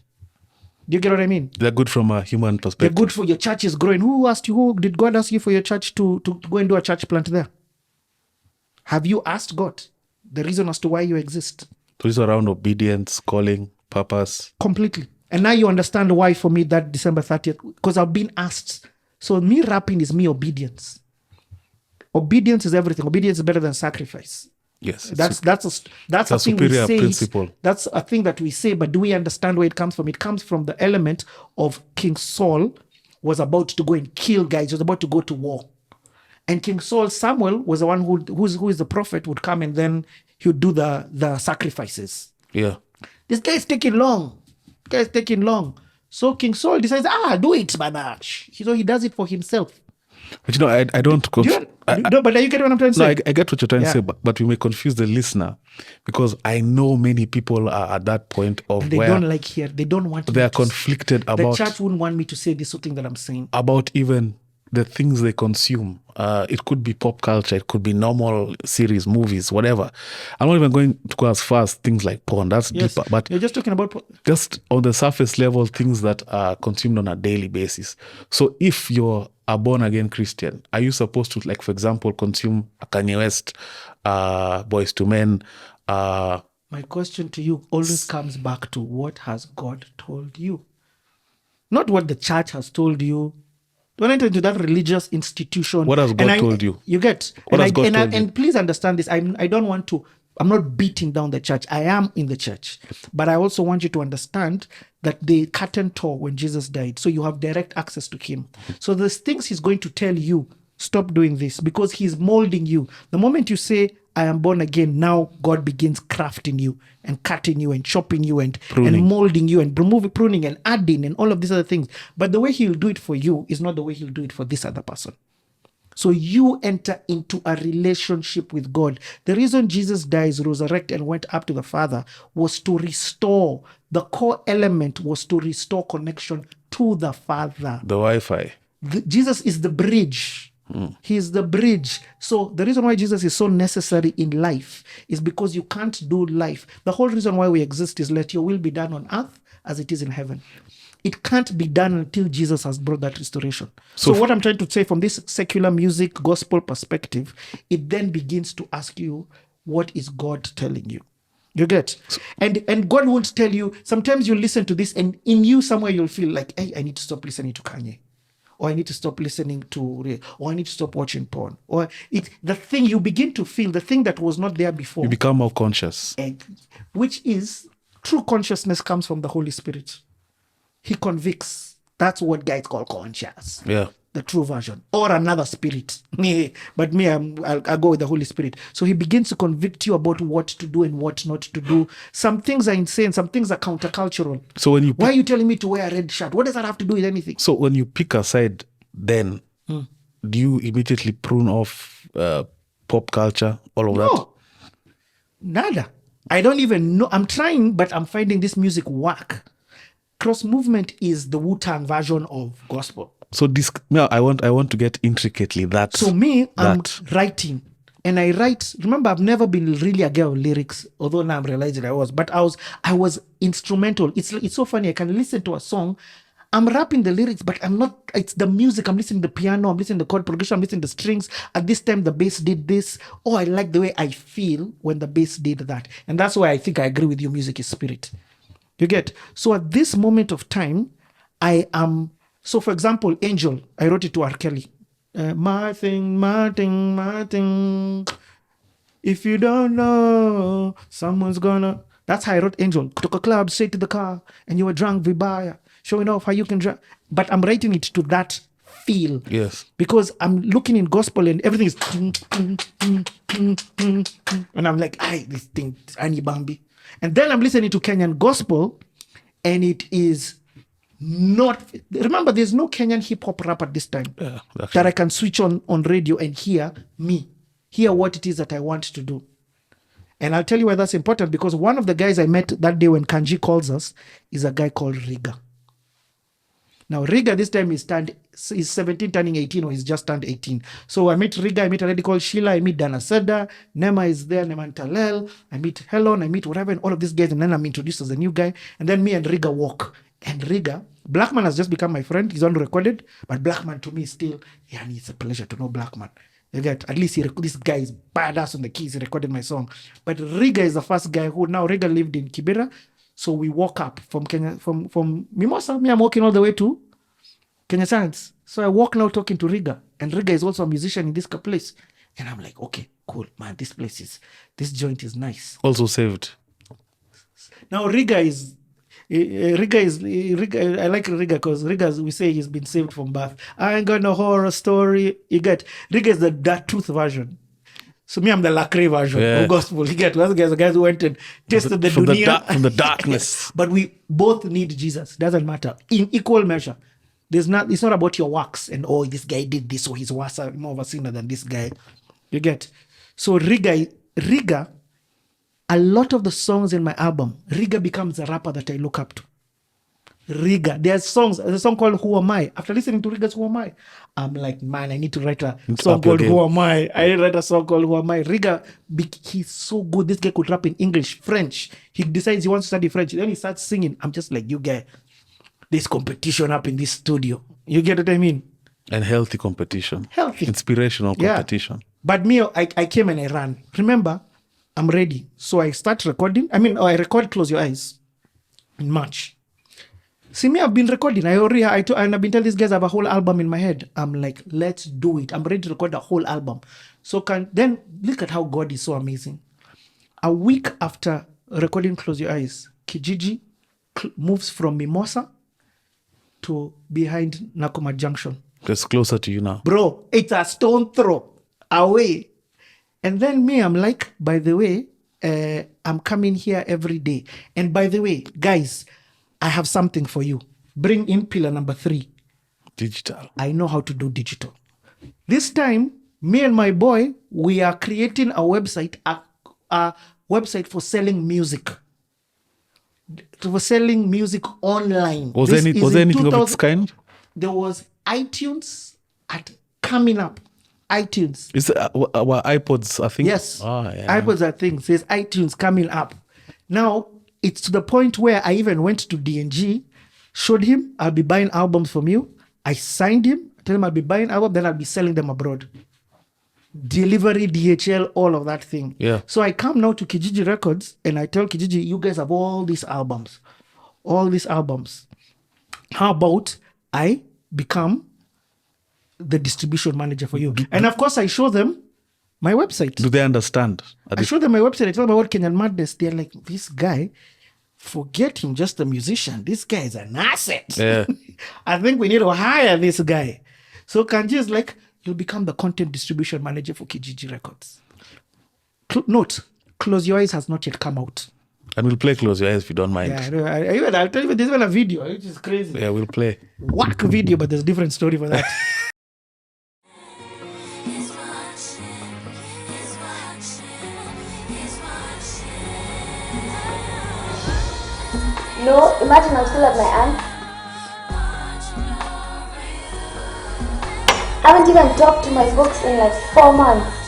Do you get what I mean? They're good from a human perspective. They're good for your church is growing. Who asked you? Who did God ask you for your church to go and do a church plant there? Have you asked God the reason as to why you exist? So it's around obedience, calling, purpose. Completely. And now you understand why for me that December 30th, because I've been asked. So me rapping is me obedience. Obedience is everything. Obedience is better than sacrifice. Yes. That's a thing we say. Principle. That's a thing that we say, but do we understand where it comes from? It comes from the element of King Saul was about to go and kill guys. He was about to go to war. And King Saul, Samuel was the one who is the prophet, would come and then he would do the sacrifices. Yeah. This guy is taking long. So King Saul decides, do it, man. So he does it for himself. But I don't... but you get what I'm trying to say? No, I get what you're trying to say, but we may confuse the listener because I know many people are at that point of they don't like here. They don't want they are conflicted about... The church wouldn't want me to say this thing that I'm saying. About even the things they consume. It could be pop culture. It could be normal series, movies, whatever. I'm not even going to go as far as things like porn. That's deeper. But you're just talking about... Just on the surface level, things that are consumed on a daily basis. So if you're a born-again Christian, are you supposed to, like, for example, consume a Kanye West, Boys to Men? My question to you always comes back to what has God told you? Not what the church has told you. Don't enter into that religious institution. What has God told you? You get. What has God told you? And please understand this. I don't want to... I'm not beating down the church. I am in the church. But I also want you to understand that the curtain tore when Jesus died. So you have direct access to him. So there's things he's going to tell you, stop doing this, because he's molding you. The moment you say, I am born again, now God begins crafting you and cutting you and chopping you and molding you and pruning and adding and all of these other things. But the way he'll do it for you is not the way he'll do it for this other person. So you enter into a relationship with God. The reason Jesus dies, resurrected, and went up to the Father was to restore. The core element was to restore connection to the Father. The Wi-Fi. Jesus is the bridge. He is the bridge. So the reason why Jesus is so necessary in life is because you can't do life. The whole reason why we exist is let your will be done on earth as it is in heaven. It can't be done until Jesus has brought that restoration. So what I'm trying to say from this secular music, gospel perspective, it then begins to ask you, what is God telling you? You get? And God won't tell you. Sometimes you listen to this, and in you somewhere you'll feel like, hey, I need to stop listening to Kanye. Or I need to stop listening to, or I need to stop watching porn. Or the thing you begin to feel, the thing that was not there before. You become more conscious. Which is, true consciousness comes from the Holy Spirit. He convicts. That's what guys call conscious. Yeah. The true version, or another spirit. But me, I'll go with the Holy Spirit. So he begins to convict you about what to do and what not to do. Some things are insane. Some things are countercultural. So when you why are you telling me to wear a red shirt? What does that have to do with anything? So when you pick a side, then do you immediately prune off pop culture, all of that? Nada. I don't even know. I'm trying, but I'm finding this music whack. Cross movement is the Wu-Tang version of gospel. So this, I want to get intricately that. So I'm writing, and I write. Remember, I've never been really a girl of lyrics, although now I'm realizing I was. But I was instrumental. It's so funny. I can listen to a song, I'm rapping the lyrics, but I'm not. It's the music. I'm listening to the piano. I'm listening to the chord progression. I'm listening to the strings. At this time, the bass did this. Oh, I like the way I feel when the bass did that, and that's why I think I agree with you. Music is spirit. You get. So at this moment of time, I am. So, for example, Angel, I wrote it to R. Kelly. My thing. If you don't know, someone's gonna. That's how I wrote Angel. Took a club, straight to the car, and you were drunk, Vibaya, showing off how you can drive. But I'm writing it to that feel. Yes. Because I'm looking in gospel and everything is. And I'm like, this thing, Annie Bambi. And then I'm listening to Kenyan gospel, and it is not. Remember, there's no Kenyan hip hop rap at this time that I can switch on radio and hear what it is that I want to do. And I'll tell you why that's important, because one of the guys I met that day when Kanji calls us is a guy called Riga. Now, Riga this time is 17 turning 18, or he's just turned 18. So I meet Riga, I meet a lady called Sheila, I meet Dana Seda, Nema is there, Nema Talel, I meet Helen, I meet whatever, and all of these guys, and then I'm introduced as a new guy. And then me and Riga walk. And Riga, Blackman has just become my friend. He's unrecorded, but Blackman to me is still, it's a pleasure to know Blackman. You get, at least this guy is badass on the keys. He recorded my song. But Riga is the first guy who, now Riga lived in Kibera. So we walk up from Kenya, from Mimosa. Me, I'm walking all the way to Kenya Science. So I walk now talking to Riga. And Riga is also a musician in this place. And I'm like, okay, cool, man, this joint is nice. Also saved. Now Riga, I like Riga because Riga, we say he's been saved from birth. I ain't got no horror story. You get, Riga is the truth version. So me, I'm the Lacrae version of gospel. You get, those guys, the guys who went and tested the dunya. From the darkness. But we both need Jesus. Doesn't matter. In equal measure. It's not about your works and, this guy did this, so he's worse, more of a sinner than this guy. You get. So Riga, a lot of the songs in my album, Riga becomes a rapper that I look up to. Riga, there's a song called Who Am I? After listening to Riga's Who Am I, I'm like, man, I need to write a song called Who Am I? I need to write a song called Who Am I? Riga, he's so good. This guy could rap in English, French. He decides he wants to study French. Then he starts singing. I'm just like, you guy, there's competition up in this studio. You get what I mean? And healthy competition. Healthy. Inspirational competition. Yeah. But me, I came and I ran. Remember, I'm ready. So I start recording. I record Close Your Eyes in March. See me, I've been recording. And I've been telling these guys I have a whole album in my head. I'm like, let's do it. I'm ready to record the whole album. So then look at how God is so amazing. A week after recording Close Your Eyes, Kijiji moves from Mimosa to behind Nakoma Junction. It's closer to you now. Bro, it's a stone throw away. And then me, I'm like, by the way, I'm coming here every day. And by the way, guys, I have something for you. Bring in pillar number 3. Digital. I know how to do digital. This time, me and my boy, we are creating a website, a website for selling music. For selling music online. Was there anything of its kind? There was iTunes coming up. iTunes. Is it our iPods, I think? Yes. iPods, I think. Says iTunes coming up. Now, it's to the point where I even went to DNG, showed him, I'll be buying albums from you. I signed him, tell him I'll be buying albums, then I'll be selling them abroad. delivery, DHL, all of that thing. Yeah. So I come now to Kijiji Records and I tell Kijiji, you guys have all these albums. How about I become the distribution manager for you? And of course, I show them my website. Do they understand? I show them my website. I tell them about Kenyan Madness. They're like, this guy, forget him, just a musician. This guy is an asset. Yeah. I think we need to hire this guy. So Kanji is like, you'll become the content distribution manager for Kijiji Records. Note, Close Your Eyes has not yet come out. And we'll play Close Your Eyes if you don't mind. Yeah, I'll tell you, there's even a video, which is crazy. Yeah, we'll play. Whack video, but there's a different story for that. No, imagine I'm still at my aunt. I haven't even talked to my folks in like 4 months.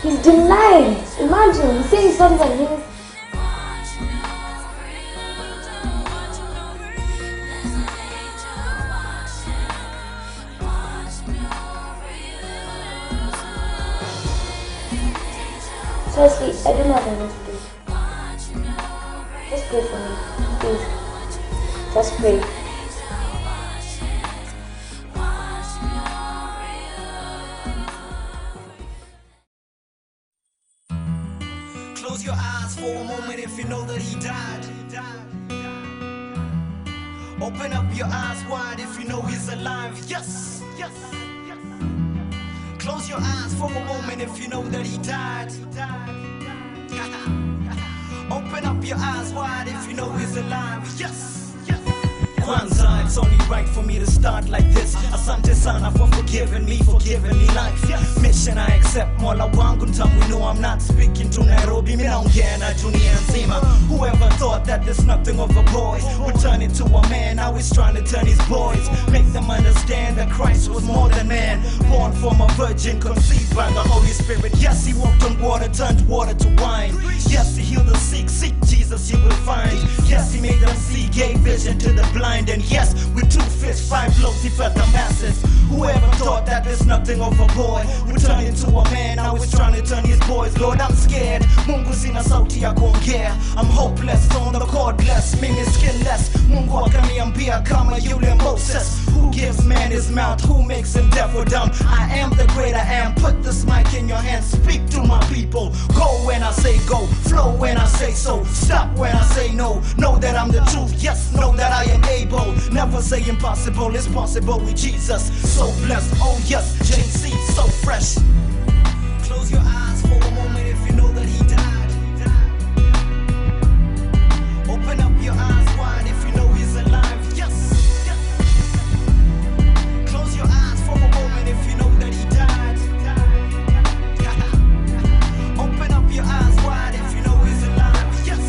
He's denying. Imagine, he's saying he's not even his. Seriously, I don't know what I need to do. Just pray for me, please. Just pray. Close your eyes for a moment if you know that he died. Open up your eyes wide if you know he's alive. Yes, yes, yes. Close your eyes for a moment if you know that he died. Open up your eyes wide if you know he's alive. Yes, yes. Kwanzaa, it's only right for me to start like this. Asante sana for forgiving me life. Mission I accept, mola wangu ntamu know I'm not speaking to Nairobi, mina ongea na dunia nzima. Whoever thought that there's nothing of a boy would turn into a man, now he's trying to turn his boys. Make them understand that Christ was more than man. Born from a virgin, conceived by the Holy Spirit. Yes, he walked on water, turned water to wine. Yes, he healed the sick, seek Jesus you will find. Yes, he made them see, gave vision to the blind. And yes, with 2 fish, 5 loaves, he fed the masses. Whoever thought that there's nothing of a boy would turn into a man, now he's trying to turn his boys. Lord, I'm scared. Mungu sina sauti ya kuongea. I'm hopeless, on the cordless, mimi skinless. Mungu akaniambia kama yule Moses. Who gives man his mouth? Who makes him deaf or dumb? I am the great I am. Put this mic in your hand. Speak to my people. Go when I say go. Flow when I say so. Stop when I say no. Know that I'm the truth. Yes, know that I am able. Never say impossible. It's possible with Jesus. So blessed. Oh yes, JC, so fresh. Close your eyes for a moment if you know that he died. Open up your eyes wide if you know he's alive. Yes. Close your eyes for a moment if you know that he died. Open up your eyes wide if you know he's alive. Yes.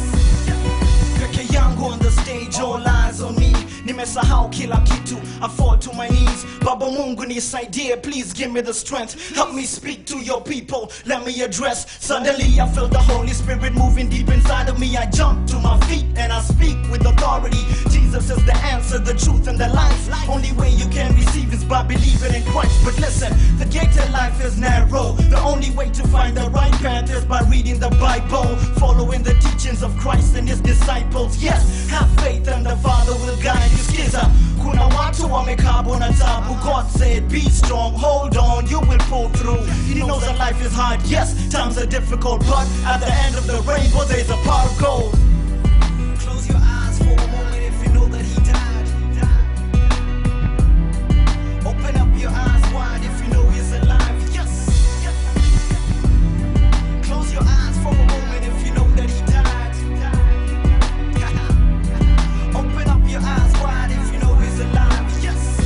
Peke yangu on the stage, all eyes on me. Nimesahau kila kitu, I fall to my knees. Baba Mungu nisaidie, please give me the strength. Help me speak to your people, let me address. Suddenly I felt the Holy Spirit moving deep inside of me. I jumped to my feet and I speak with authority. Jesus is the answer, the truth and the life. Only way you can receive is by believing in Christ. But listen, the gate to life is narrow. The only way to find the right path is by reading the Bible, following the teachings of Christ and his disciples. Yes, have faith and the Father will guide you. Skiza, kuna watu wamekabo na tabu. God said be strong, hold on, you will pull through. He knows that life is hard, yes, times are difficult, but at the end of the rainbow there's a pot of gold. Close your eyes for a moment if you know that he died. Open up your eyes wide if you know he's alive. Yes. Close your eyes for a moment if you know that he died. Open up your eyes wide if you know he's alive. Yes.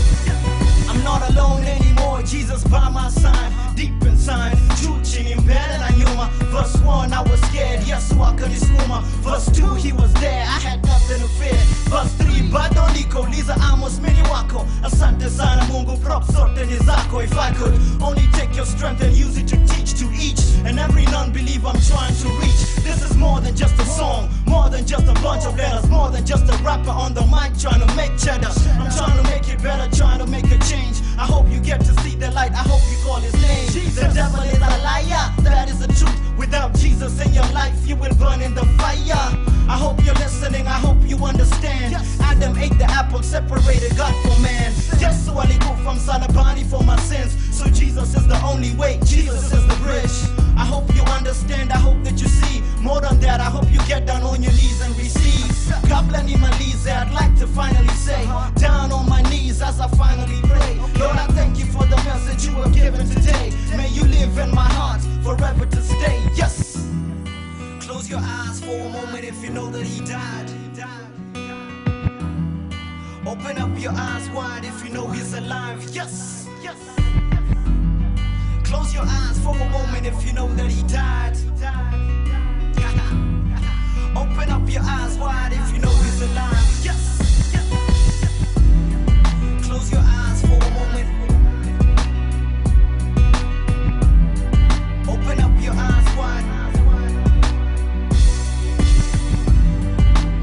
I'm not alone anymore, Jesus by my side. Deep inside, juu chini mbele na nyuma. Verse 1, I was scared, Yesu akanisukuma. Verse 2, he was there, I had nothing to fear. Verse 3, bado niko liza Amos mini wako. Asante sana Mungu, props zote ni zako. If I could only take your strength and use it to teach to each and every non-believer I'm trying to reach. This is more than just a song, more than just a bunch of letters, more than just a rapper on the mic trying to make cheddar. I'm trying to make it better, trying to you will burn in the fire. I hope you're listening, I hope you understand. Adam ate the apple, separated God from man. Yes, so I go from Salabani for my sins. So Jesus is the only way, Jesus is the bridge. I hope you understand, I hope that you see. More than that, I hope you get down on your knees and receive. Kabla nimalize, I'd like to finally say, down on my knees as I finally pray. Lord, I thank you for the message you have given today. May you live in my heart forever to stay. Yes. Close your eyes for a moment if you know that he died. Open up your eyes wide if you know he's alive. Yes. Yes. Close your eyes for a moment if you know that he died. Open up your eyes wide if you know he's alive. Yes. Yes. Close your eyes for a moment. Open up your eyes wide.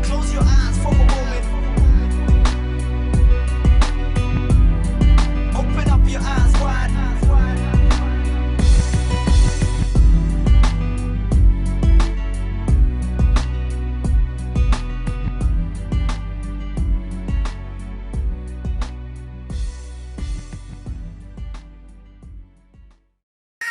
Close your eyes for a moment. Open up your eyes wide.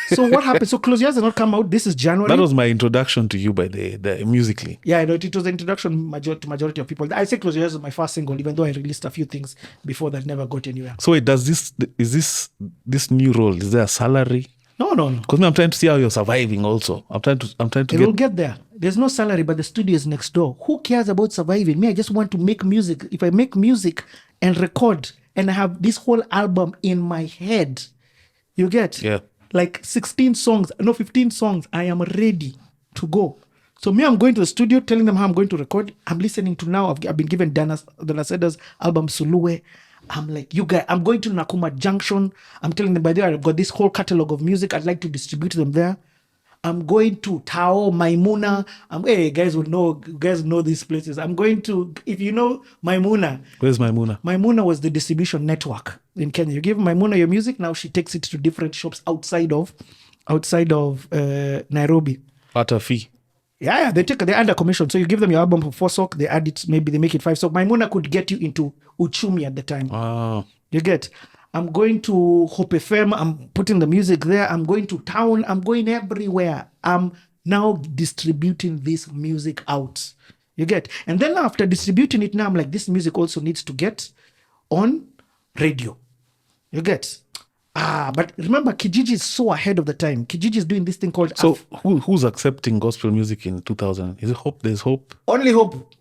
So what happened? So Close Your Eyes did not come out. This is January. That was my introduction to you by the musically. Yeah, I know it was the introduction to majority of people. I say Close Your Eyes was my first single, even though I released a few things before that never got anywhere. So wait, is this new role? Is there a salary? No. Because I'm trying to see how you're surviving. Also, I'm trying to It will get there. There's no salary, but the studio is next door. Who cares about surviving? Me, I just want to make music. If I make music and record, and I have this whole album in my head, you get? Yeah. Like 15 songs, I am ready to go. So me, I'm going to the studio, telling them how I'm going to record. I'm listening to now. I've been given Dana Seda's album Sulue. I'm like, you guys, I'm going to Nakuma Junction. I'm telling them, by the way, I've got this whole catalog of music. I'd like to distribute them there. I'm going to Tao, Maimuna. Hey, guys know these places. I'm going to, if you know Maimuna. Where's Maimuna? Maimuna was the distribution network in Kenya. You give Maimuna your music, now she takes it to different shops outside of Nairobi. At a fee. Yeah, they're under commission. So you give them your album for 4 sock, they add it, maybe they make it 5 sock. Maimuna could get you into Uchumi at the time. Ah. You get? I'm going to Hope FM. I'm putting the music there. I'm going to town. I'm going everywhere. I'm now distributing this music out. You get? And then after distributing it now, I'm like, this music also needs to get on radio. You get? But remember, Kijiji is so ahead of the time. Kijiji is doing this thing called... So who's accepting gospel music in 2000? Is it Hope? There's Hope? Only Hope.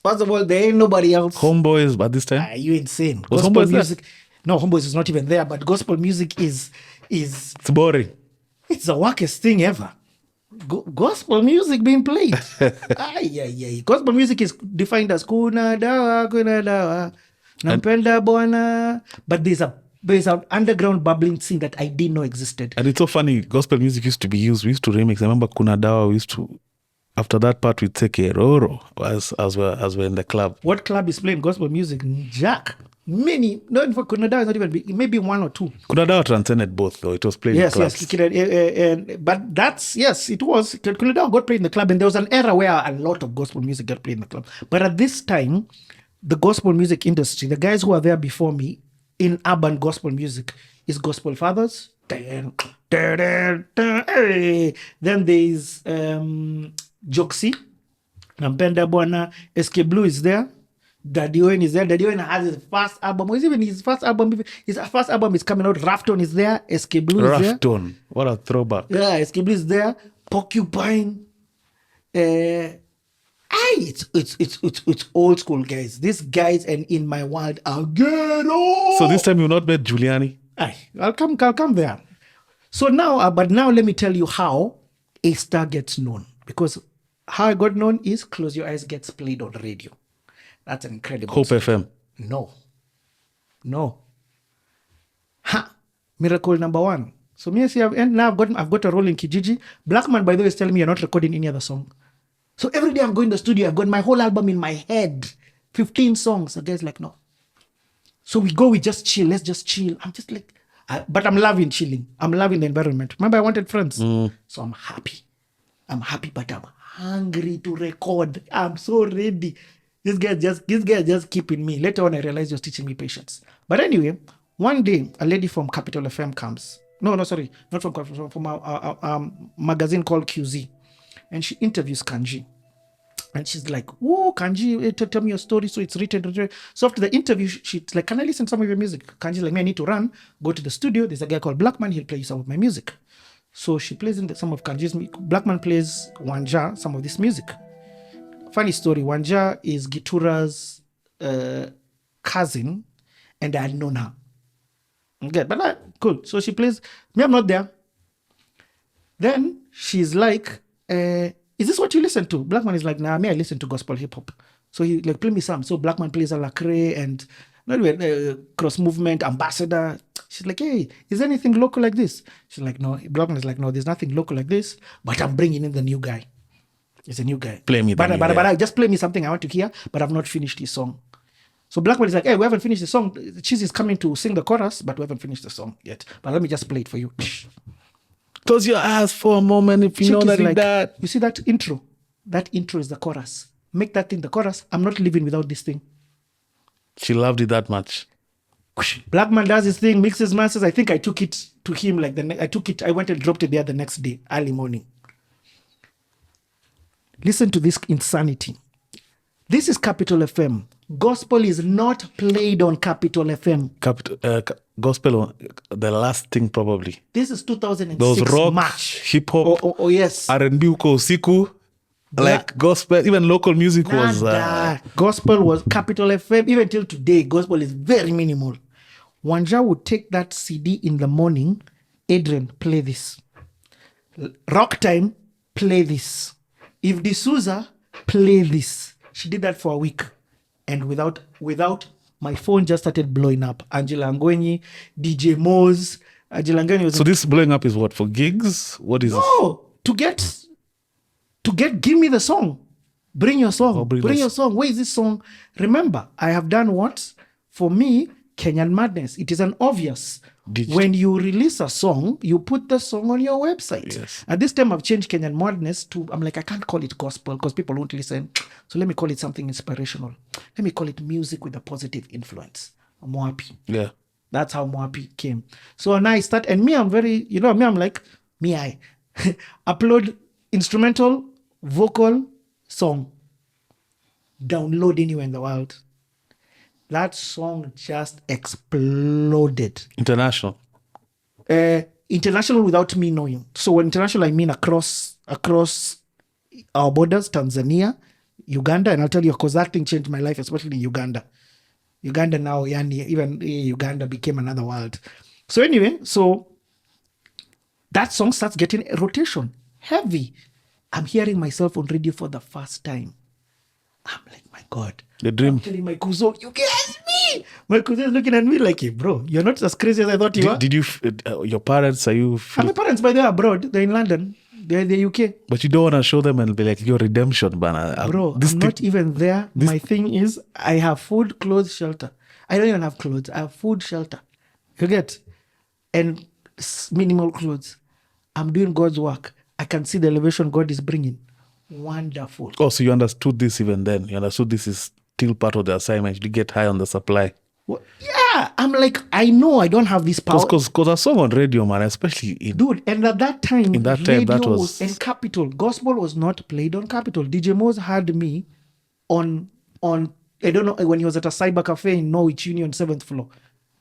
First of all, there ain't nobody else. Homeboys by this time? Are you insane? Was Gospel Homeboys there? music... No, Homeboys is not even there, but gospel music is It's boring. it's the wackest thing ever. Gospel music being played. Gospel music is defined as kuna dawa, nampenda bwana. But there's an underground bubbling scene that I didn't know existed. And it's so funny. Gospel music used to be used. We used to remix. I remember Kuna Dawa. We used to, after that part, we'd say Keroro as we're in the club. What club is playing gospel music? Jack. Many, not for Kuna Dawa is not even big, maybe 1 or 2. Kuna Dawa transcended both, though. It was played in clubs. But that's, yes, it was. Kuna Dawa got played in the club, and there was an era where a lot of gospel music got played in the club. But at this time, the gospel music industry, the guys who are there before me in urban gospel music is Gospel Fathers. Then there's Joxy, Nampenda Bwana, SK Blue is there. Daddy Owen is there. Daddy Owen has his first album. His first album is coming out. Rafton is there. SK Blue is there. Rafton. What a throwback. Yeah, SK Blue is there. Porcupine. It's old school, guys. These guys and in my world are ghetto. So this time you not met Giuliani? I'll come there. So now, but now let me tell you how ASTAR gets known. Because how I got known is Close Your Eyes gets played on radio. That's an incredible Hope story. FM. No. Miracle number 1. So me, see, I've got a role in Kijiji. Blackman, by the way, is telling me you're not recording any other song. So every day I'm going to the studio, I've got my whole album in my head. 15 songs. The guy's like, no. So we just chill. Let's just chill. I'm just like, but I'm loving chilling. I'm loving the environment. Remember, I wanted friends. So I'm happy. I'm happy, but I'm hungry to record. I'm so ready. This guy just keeping me. Later on, I realized he was teaching me patience. But anyway, one day, a lady from Capital FM comes. No, sorry, not from Capital, from a magazine called QZ. And she interviews Kanji. And she's like, "Oh, Kanji, tell me your story." So it's written. So after the interview, she's like, "Can I listen to some of your music?" Kanji's like, "Me, I need to run. Go to the studio. There's a guy called Blackman. He'll play you some of my music." So she plays some of Kanji's music. Blackman plays Wanja, some of this music. Funny story, Wanja is Gitura's cousin, and I had known her. Okay, but cool. So she plays, me, I'm not there. Then she's like, "Is this what you listen to?" Blackman is like, "Nah, me, I listen to gospel hip hop." So he like, "Play me some." So Blackman plays a Lacrae and Cross Movement, Ambassador. She's like, "Hey, is there anything local like this?" She's like, "No." Blackman is like, "No, there's nothing local like this, but I'm bringing in the new guy. It's a new guy. Play me the new guy. But just play me something I want to hear, but I've not finished his song." So Blackman is like, "Hey, we haven't finished the song. Cheese is coming to sing the chorus, but we haven't finished the song yet. But let me just play it for you." Close your eyes for a moment if you know Chick that is like that. You see that intro? That intro is the chorus. Make that thing the chorus. I'm not living without this thing. She loved it that much. Blackman does his thing, mixes, masters. I think I took it to him like I went and dropped it there the next day, early morning. Listen to this insanity. This is Capital FM. Gospel is not played on Capital FM. Gospel, the last thing probably. This is 2006 Those rock, March. hip hop, Oh yes. R&B uko usiku, like gospel, even local music was. Gospel was Capital FM. Even till today, gospel is very minimal. Wanja would take that CD in the morning. Adrian, play this. Rock Time, play this. If D'Souza, play this. She did that for a week. And without my phone just started blowing up. Angela Ngwenyi, DJ Moz. Angela Ngwenyi was... So this blowing up is what, for gigs? What is this? No, to get, give me the song. Bring your song. Bring your song. Where is this song? Remember, I have done what? For me, Kenyan Madness. It is an obvious. When you release a song, you put the song on your website. Yes. At this time, I've changed Kenyan Madness to, I'm like, I can't call it gospel because people won't listen. So let me call it something inspirational. Let me call it music with a positive influence. Mwapi. Yeah. That's how Mwapi came. So now I start, and me, I'm very, I'm like, I upload instrumental, vocal, song. Download anywhere in the world. That song just exploded. International. International without me knowing. So when international, I mean across our borders, Tanzania, Uganda, and I'll tell you, because that thing changed my life, especially in Uganda. Uganda now, even Uganda became another world. So anyway, that song starts getting a rotation. Heavy. I'm hearing myself on radio for the first time. I'm like, my God. The dream. I'm telling my kuzo, you guys me. My kuzo is looking at me like, hey, bro, you're not as crazy as I thought you were. Did you, your parents, are you... My parents, by they're abroad. They're in London. They're in the UK. But you don't want to show them and be like, your redemption, bana. Bro, I'm not even there. My thing is, I have food, clothes, shelter. I don't even have clothes. I have food, shelter. You get? And minimal clothes. I'm doing God's work. I can see the elevation God is bringing. Wonderful. Oh, so you understood this even then. You understood this is still part of the assignment. You get high on the supply. Well, yeah. I'm like, I know I don't have this power. Because a song on radio, man, especially in... Dude, and at that time, radio that was... And Capital. Gospel was not played on Capital. DJ Moz had me on I don't know, when he was at a cyber cafe in Norwich Union, 7th floor.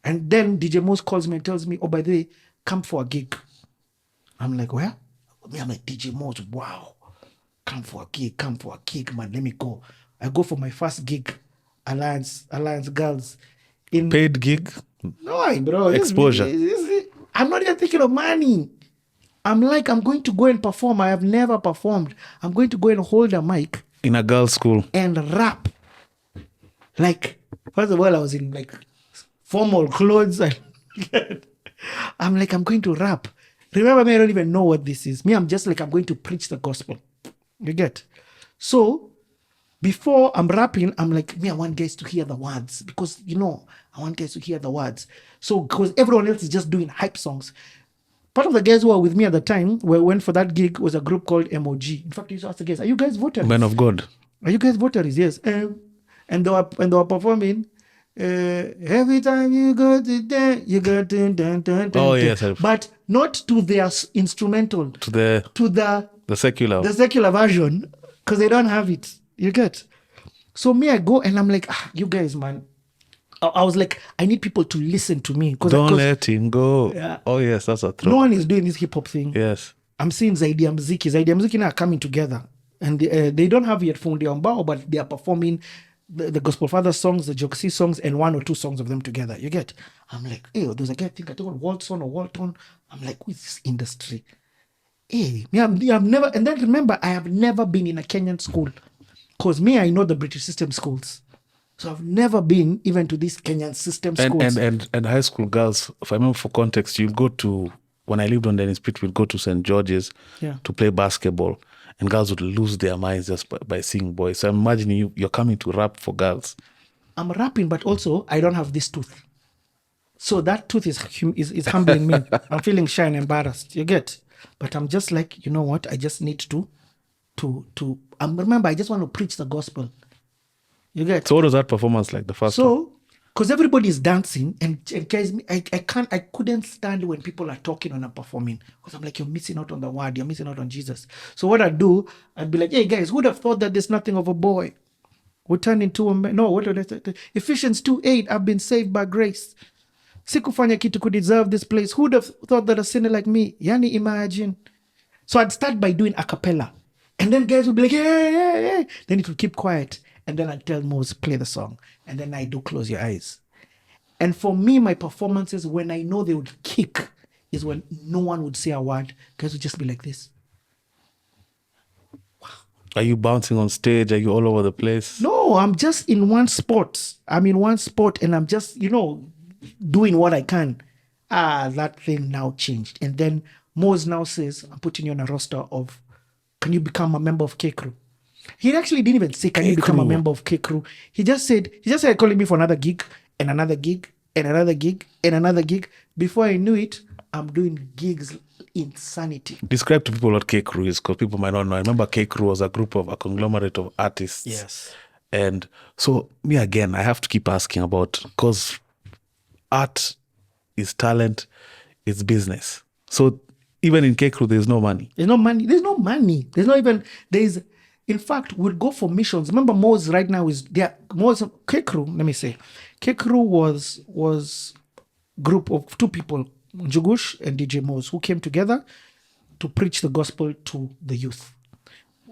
And then DJ Moz calls me and tells me, oh, by the way, come for a gig. I'm like, where? I'm like, DJ Moz, wow. Come for a gig, man. Let me go. I go for my first gig. Alliance Girls. Paid gig? No, bro. Exposure. I'm not even thinking of money. I'm like, I'm going to go and perform. I have never performed. I'm going to go and hold a mic. In a girls' school. And rap. Like, first of all, I was in like formal clothes. I'm like, I'm going to rap. Remember me, I don't even know what this is. Me, I'm just like, I'm going to preach the gospel. You get? So, before I'm rapping, I'm like, I want guys to hear the words. Because, I want guys to hear the words. So, because everyone else is just doing hype songs. part of the guys who were with me at the time went for that gig was a group called MOG. In fact, I used to ask the guys, "Are you guys votaries? Men of God. Are you guys votaries?" Yes. And they were performing. Every time you go to dance, you go to dun, dun, dun, Oh, dun. yes. But not to their instrumental, To the secular. the secular version, because they don't have it. You get? So me, I go and I'm like, you guys, man. I was like, I need people to listen to me. Don't let him go. Yeah. Oh, yes, that's a truth. No one is doing this hip hop thing. Yes. I'm seeing Zaidi ya Mziki now are coming together. And they don't have yet Fundi Ambao, but they are performing the Gospel Father songs, the Joksi songs, and 1 or 2 songs of them together. You get? I'm like, hey, there's a guy, I think Walton or Walton. I'm like, who is this industry? Hey, me, I've never, and then remember, I have never been in a Kenyan school. Because me, I know the British system schools. So I've never been even to these Kenyan system schools. And high school girls, if I remember for context, you'll go to, when I lived on Dennis Street, we'd go to St. George's to play basketball. And girls would lose their minds just by seeing boys. So I'm imagining you're coming to rap for girls. I'm rapping, but also I don't have this tooth. So that tooth is humbling me. I'm feeling shy and embarrassed. You get? But I'm just like, you know what? I just need to remember, I just want to preach the gospel. You get? So what was that performance like, the first one? So, because everybody is dancing, and guys, I couldn't stand when people are talking when I'm performing, because I'm like, you're missing out on the word, you're missing out on Jesus. So what I'd do, I'd be like, hey guys, who would have thought that there's nothing of a boy we turn into a man? No, what did I say? Ephesians 2:8, I've been saved by grace. Sikufanya kitu could deserve this place. Who would have thought that a sinner like me? Yani, imagine. So I'd start by doing a cappella, and then guys would be like, yeah. Then it would keep quiet. And then I'd tell Mose, play the song. And then I do close your eyes. And for me, my performances, when I know they would kick, is when no one would say a word. Guys would just be like this. Wow. Are you bouncing on stage? Are you all over the place? No, I'm just in one spot. I'm in one spot and I'm just, doing what I can. That thing now changed. And then Mose now says, I'm putting you on a roster of, can you become a member of K Crew? He actually didn't even say, can you become a member of K Crew? He just said, calling me for another gig and another gig and another gig and another gig. Before I knew it, I'm doing gigs insanity. Describe to people what K Crew is, because people might not know. I remember K Crew was a conglomerate of artists. Yes. And so me again, I have to keep asking about, because art is talent, it's business. So even in K Crew, there's no money. There's no money. In fact, we'll go for missions. Remember, Mose right now is there. K Crew, let me say. K Crew was group of 2 people, Njugush and DJ Mose, who came together to preach the gospel to the youth.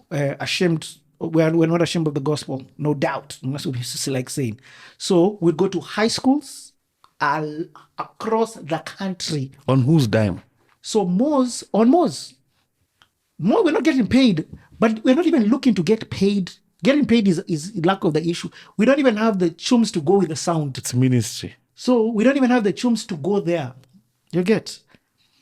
We're not ashamed of the gospel, no doubt. That's what we used to like saying. So we'd go to high schools across the country. On whose dime? So Mose, we're not getting paid, but we're not even looking to get paid. Getting paid is lack of the issue. We don't even have the chums to go with the sound. It's ministry. So we don't even have the chums to go there. You get?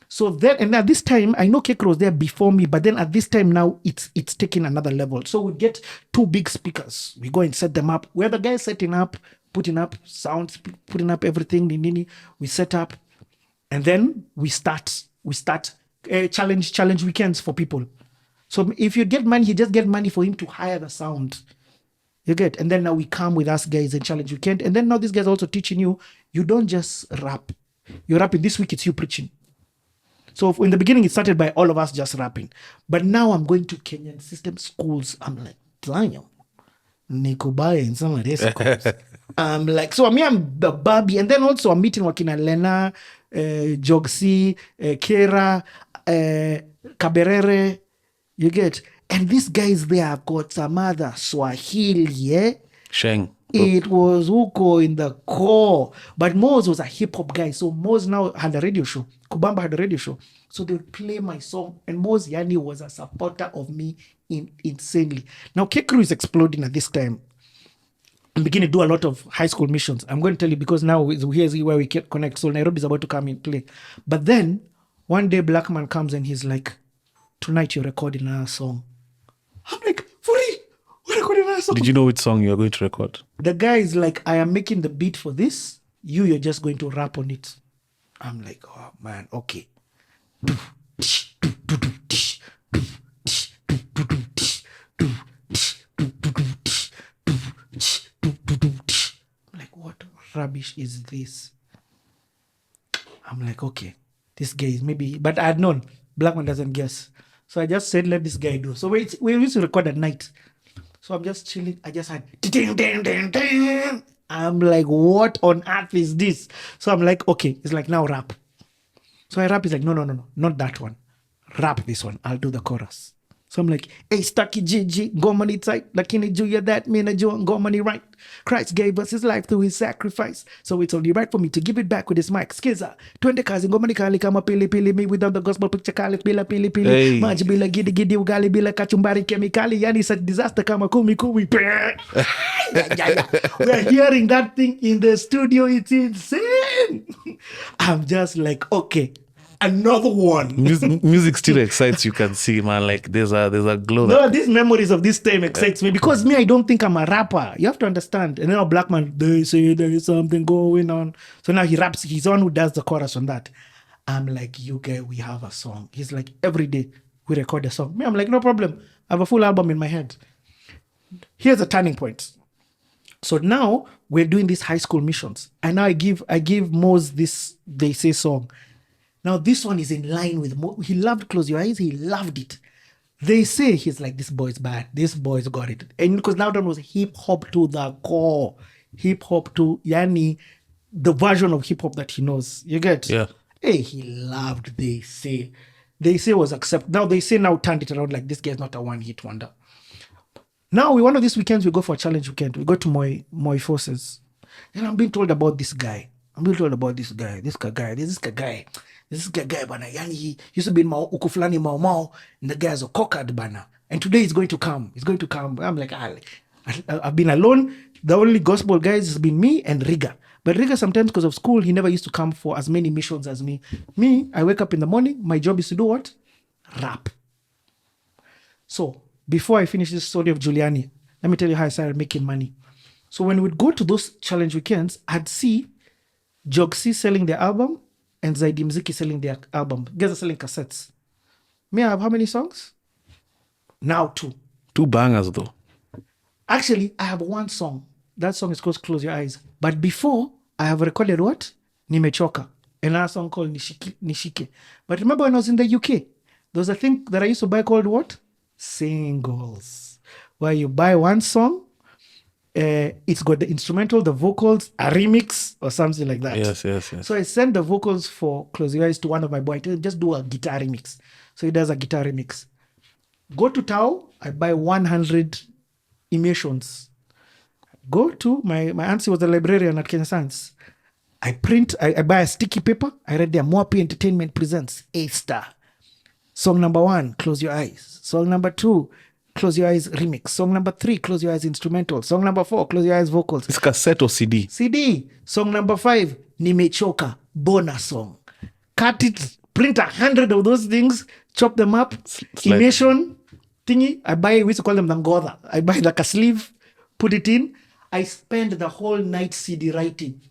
So then, and at this time, I know Kekro was there before me, but then at this time now, it's taking another level. So we get 2 big speakers. We go and set them up. We're the guys setting up, putting up sounds, putting up everything. We set up, and then we start challenge weekends for people. So if you get money, you just get money for him to hire the sound. You get? And then now we come with us guys and challenge weekend. And then now these guys are also teaching you don't just rap. You're rapping. This week it's you preaching. So in the beginning, it started by all of us just rapping. But now I'm going to Kenyan system schools. I'm like, damn, Nikubai in some of these schools. I'm like, so I'm the Barbie. And then also I'm meeting Wakina Lena, Jogsi, Kera, Kaberere. You get? And these guys there have got some other Swahili, eh? Sheng. It was Uko in the core. But Mose was a hip-hop guy. So Mose now had a radio show. Kubamba had a radio show. So they would play my song. And Mose Yani was a supporter of me insanely. Now, K-Crew is exploding at this time. I'm beginning to do a lot of high school missions. I'm going to tell you because now here's where we can connect. So Nairobi is about to come and play. But then, one day, Black Man comes and he's like, tonight you're recording a song. I'm like, for real? We're recording a song? Did you know which song you're going to record? The guy is like, I am making the beat for this. You're just going to rap on it. I'm like, oh man, okay. I'm like, what rubbish is this? I'm like, okay, this guy is maybe, but I had known Blackman doesn't guess. So I just said, let this guy do. So we used to record at night. So I'm just chilling. I just had, ding, ding, ding, ding. I'm like, what on earth is this? So I'm like, okay, it's like now rap. So I rap, he's like, no, not that one. Rap this one. I'll do the chorus. So I'm like, hey, Stucky GG, ngoma ni tight, lakini juu ya that, mi najua ngoma ni right. Christ gave us his life through his sacrifice. So it's only right for me to give it back with his mic. Skiza, twende kazi, ngoma ni kali kama pili pili, me without the gospel picture kali, bila pili pili. Hey. Maji bila gidi gidi, ugali bila kachumbari kemikali, yani such disaster kama kumi kumi. We're hearing that thing in the studio, it's insane. I'm just like, okay, another one. Music still excites you, can see, man. Like there's a glow. No, these memories of this time excites me because me, I don't think I'm a rapper. You have to understand. And now Blackman, they say there is something going on. So now he raps. He's the one who does the chorus on that. I'm like, you guys, we have a song. He's like, every day we record a song. Me, I'm like, no problem. I have a full album in my head. Here's a turning point. So now we're doing these high school missions. And now I give Mose this They Say song. Now this one is in line with he loved Close Your Eyes. He loved it. They say he's like, this boy's bad. This boy's got it. And because now that was hip hop to the core. Hip hop to Yani, the version of hip hop that he knows. You get? Yeah. Hey, he loved They Say. They Say was accepted. Now They Say now turned it around like this guy's not a one-hit wonder. Now one of these weekends we go for a challenge weekend. We go to Moi Forces. And I'm being told about this guy. This guy, bana. Yani, he used to be in uku fulani Mau, and the guy's a cockard, bana. And today he's going to come. I'm like, I've been alone. The only gospel guys has been me and Riga. But Riga, sometimes because of school, he never used to come for as many missions as me. Me, I wake up in the morning. My job is to do what? Rap. So, before I finish this story of Giuliani, let me tell you how I started making money. So when we'd go to those challenge weekends, I'd see Jogsi selling their album and Zaidi Mziki selling their album. Guys are selling cassettes. Me, I have how many songs? Now 2. 2 bangers though. Actually, I have one song. That song is called Close Your Eyes. But before, I have recorded what? Nimechoka. Another song called Nishike. But remember when I was in the UK, there was a thing that I used to buy called what? Singles. Where you buy one song, it's got the instrumental, the vocals, a remix or something like that. Yes. So I send the vocals for Close Your Eyes to one of my boys. Just do a guitar remix. So he does a guitar remix. Go to Tao, I buy 100 emissions. Go to my auntie was a librarian at Kenya Science. I buy a sticky paper. I read there, Mwapi Entertainment presents ASTAR. Song number 1, Close Your Eyes. Song number 2, Close Your Eyes remix. Song number 3, Close Your Eyes instrumental. Song number 4, Close Your Eyes vocals. It's cassette or CD? CD. Song number 5, Nimechoka, bonus song. Cut it, print 100 of those things, chop them up, emission thingy. We used to call them the Ngodha. I buy like a sleeve, put it in. I spend the whole night CD writing.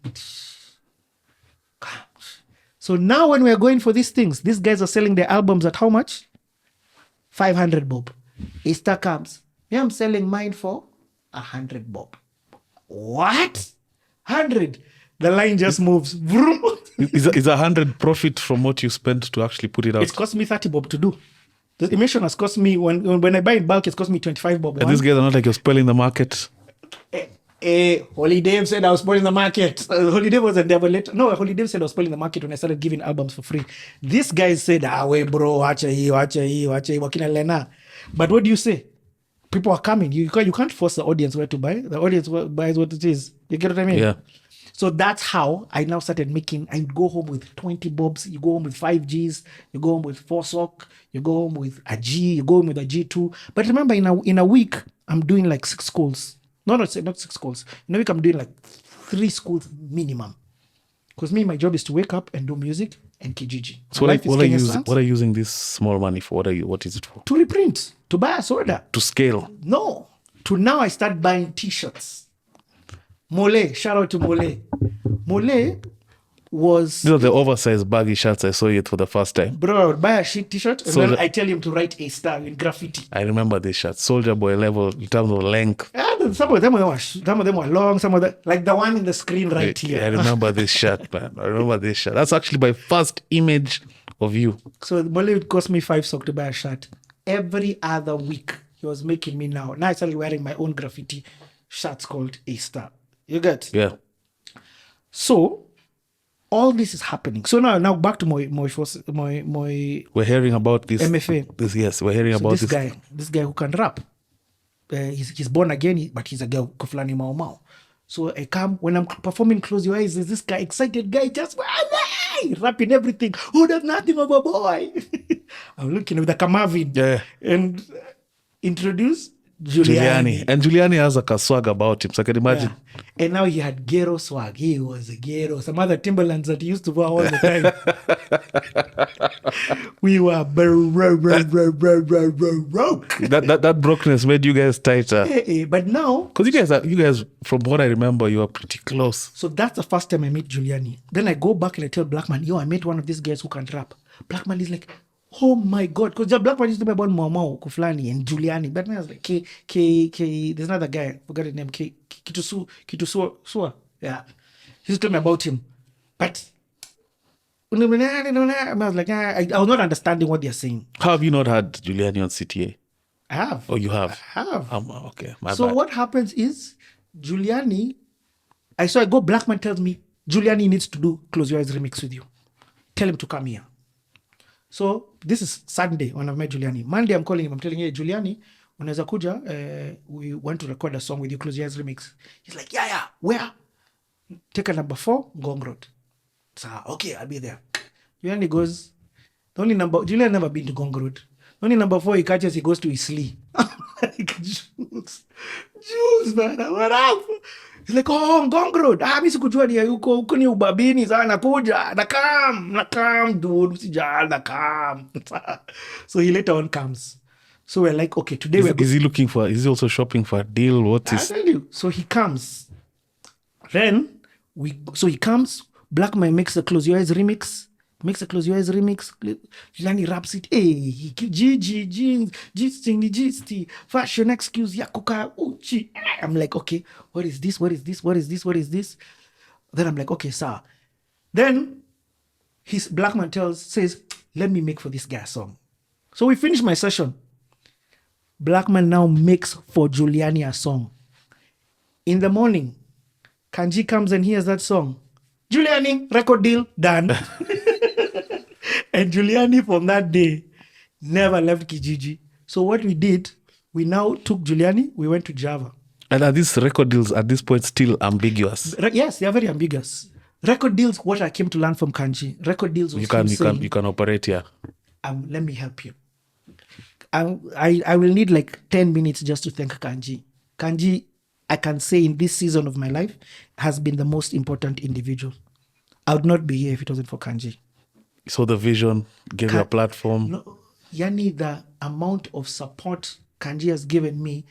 So now when we're going for these things, these guys are selling their albums at how much? 500 bob. Easter comes. Me, I'm selling mine for 100 bob. What? 100? The line just moves. Vroom. Is 100 profit from what you spent to actually put it out? It's cost me 30 bob to do. The emission has cost me, when I buy in bulk, it's cost me 25 bob. And these guys are not like you're spoiling the market. Holy Dave said I was spoiling the market. Holy Dave was a devil later. No, Holy Dave said I was spoiling the market when I started giving albums for free. These guys said, wait, bro, wacha hii, wakina lena. But what do you say? People are coming. You can't force the audience where to buy. The audience buys what it is. You get what I mean? Yeah. So that's how I now started making. I go home with 20 bobs. You go home with 5 Gs. You go home with 4 sock. You go home with a G. You go home with a G2. But remember, in a week, I'm doing like 6 schools. No, not 6 schools. In a week, I'm doing like 3 schools minimum. Because me, my job is to wake up and do music and Kijiji. So what are you using this small money for? What is it for? To reprint. To buy a soda. To scale? No. To now I start buying t-shirts. Mole. Shout out to Mole. Mole, was, These are the oversized baggy shirts. I saw it for the first time. bro, I would buy a shit t-shirt and So then the- I tell him to write ASTAR in graffiti. I remember this shirt, Soldier Boy level in terms of length. And some of them were long, some of them, like the one in the screen right here. I remember this shirt, man. I remember this shirt. That's actually my first image of you. So Molly would cost me 5 sock to buy a shirt. Every other week, he was making me now. Now I started wearing my own graffiti shirts called ASTAR. You get? Yeah. So all this is happening. So now back to my We're hearing about this. MFA. Yes, we're hearing about this guy who can rap. He's born again, but he's a girl kuflani mau mau. So I come when I'm performing Close Your Eyes, there's this guy, excited guy, just rapping everything. Who does nothing of a boy? I'm looking with the Kamavid. Yeah. And introduce Giuliani. And Giuliani has like a swag about him, so I can imagine. Yeah. And now he had ghetto swag. He was a ghetto. Some other Timberlands that he used to wear all the time. We were broke. That brokenness made you guys tighter. But now, Because you guys, from what I remember, you are pretty close. so that's the first time I met Giuliani. Then I go back and I tell Blackman, yo, I met one of these guys who can rap. Blackman is like, oh my God. Because Blackman used to be about Mau Kuflani and Giuliani. Blackman was like, there's another guy, I forgot his name, Kitusua. Yeah. He used to tell me about him. But I was like, I was not understanding what they're saying. How have you not had Giuliani on CTA? I have. Oh, you have? I have. Okay, my So bad. what happens is Giuliani, I go, Blackman tells me, Giuliani needs to do Close Your Eyes remix with you. Tell him to come here. So this is Sunday when I've met Giuliani. Monday I'm calling him, I'm telling him, hey, Giuliani, unaweza kuja, we want to record a song with you, Close Your Eyes remix. He's like, yeah, where? Take a number 4, Ngong Road. So, okay, I'll be there. Giuliani goes, Giuliani never been to Ngong Road. The only number 4 he catches, he goes to Isli. I'm like, Jules, man, what up? He's like, oh, Ngong Road. Mi sikujua ni huko ni ubabini sana, nakuja, nakam, dude, usijali, nakam. So he later on comes. So we're like, okay, today Is he also shopping for a deal? What I is? tell you. So he comes. Then he comes. Blackman makes the Close Your Eyes remix. Giuliani raps it. Hey, G, fashion excuse, yakuka, uchi. I'm like, okay, what is this? Then I'm like, okay, sir. Then Blackman says, let me make for this guy a song. So we finish my session. Blackman now makes for Giuliani a song. In the morning, Kanji comes and hears that song. Giuliani, record deal, done. And Giuliani from that day never left Kijiji. So what we did, we now took Giuliani, we went to Java. And are these record deals at this point still ambiguous? Yes, they are very ambiguous. Record deals, what I came to learn from Kanji. Record deals was You can operate here. let me help you. I will need like 10 minutes just to thank Kanji. Kanji, I can say in this season of my life, has been the most important individual. I would not be here if it wasn't for Kanji. So the vision gave you a platform. No, Yani, the amount of support Kanji has given me,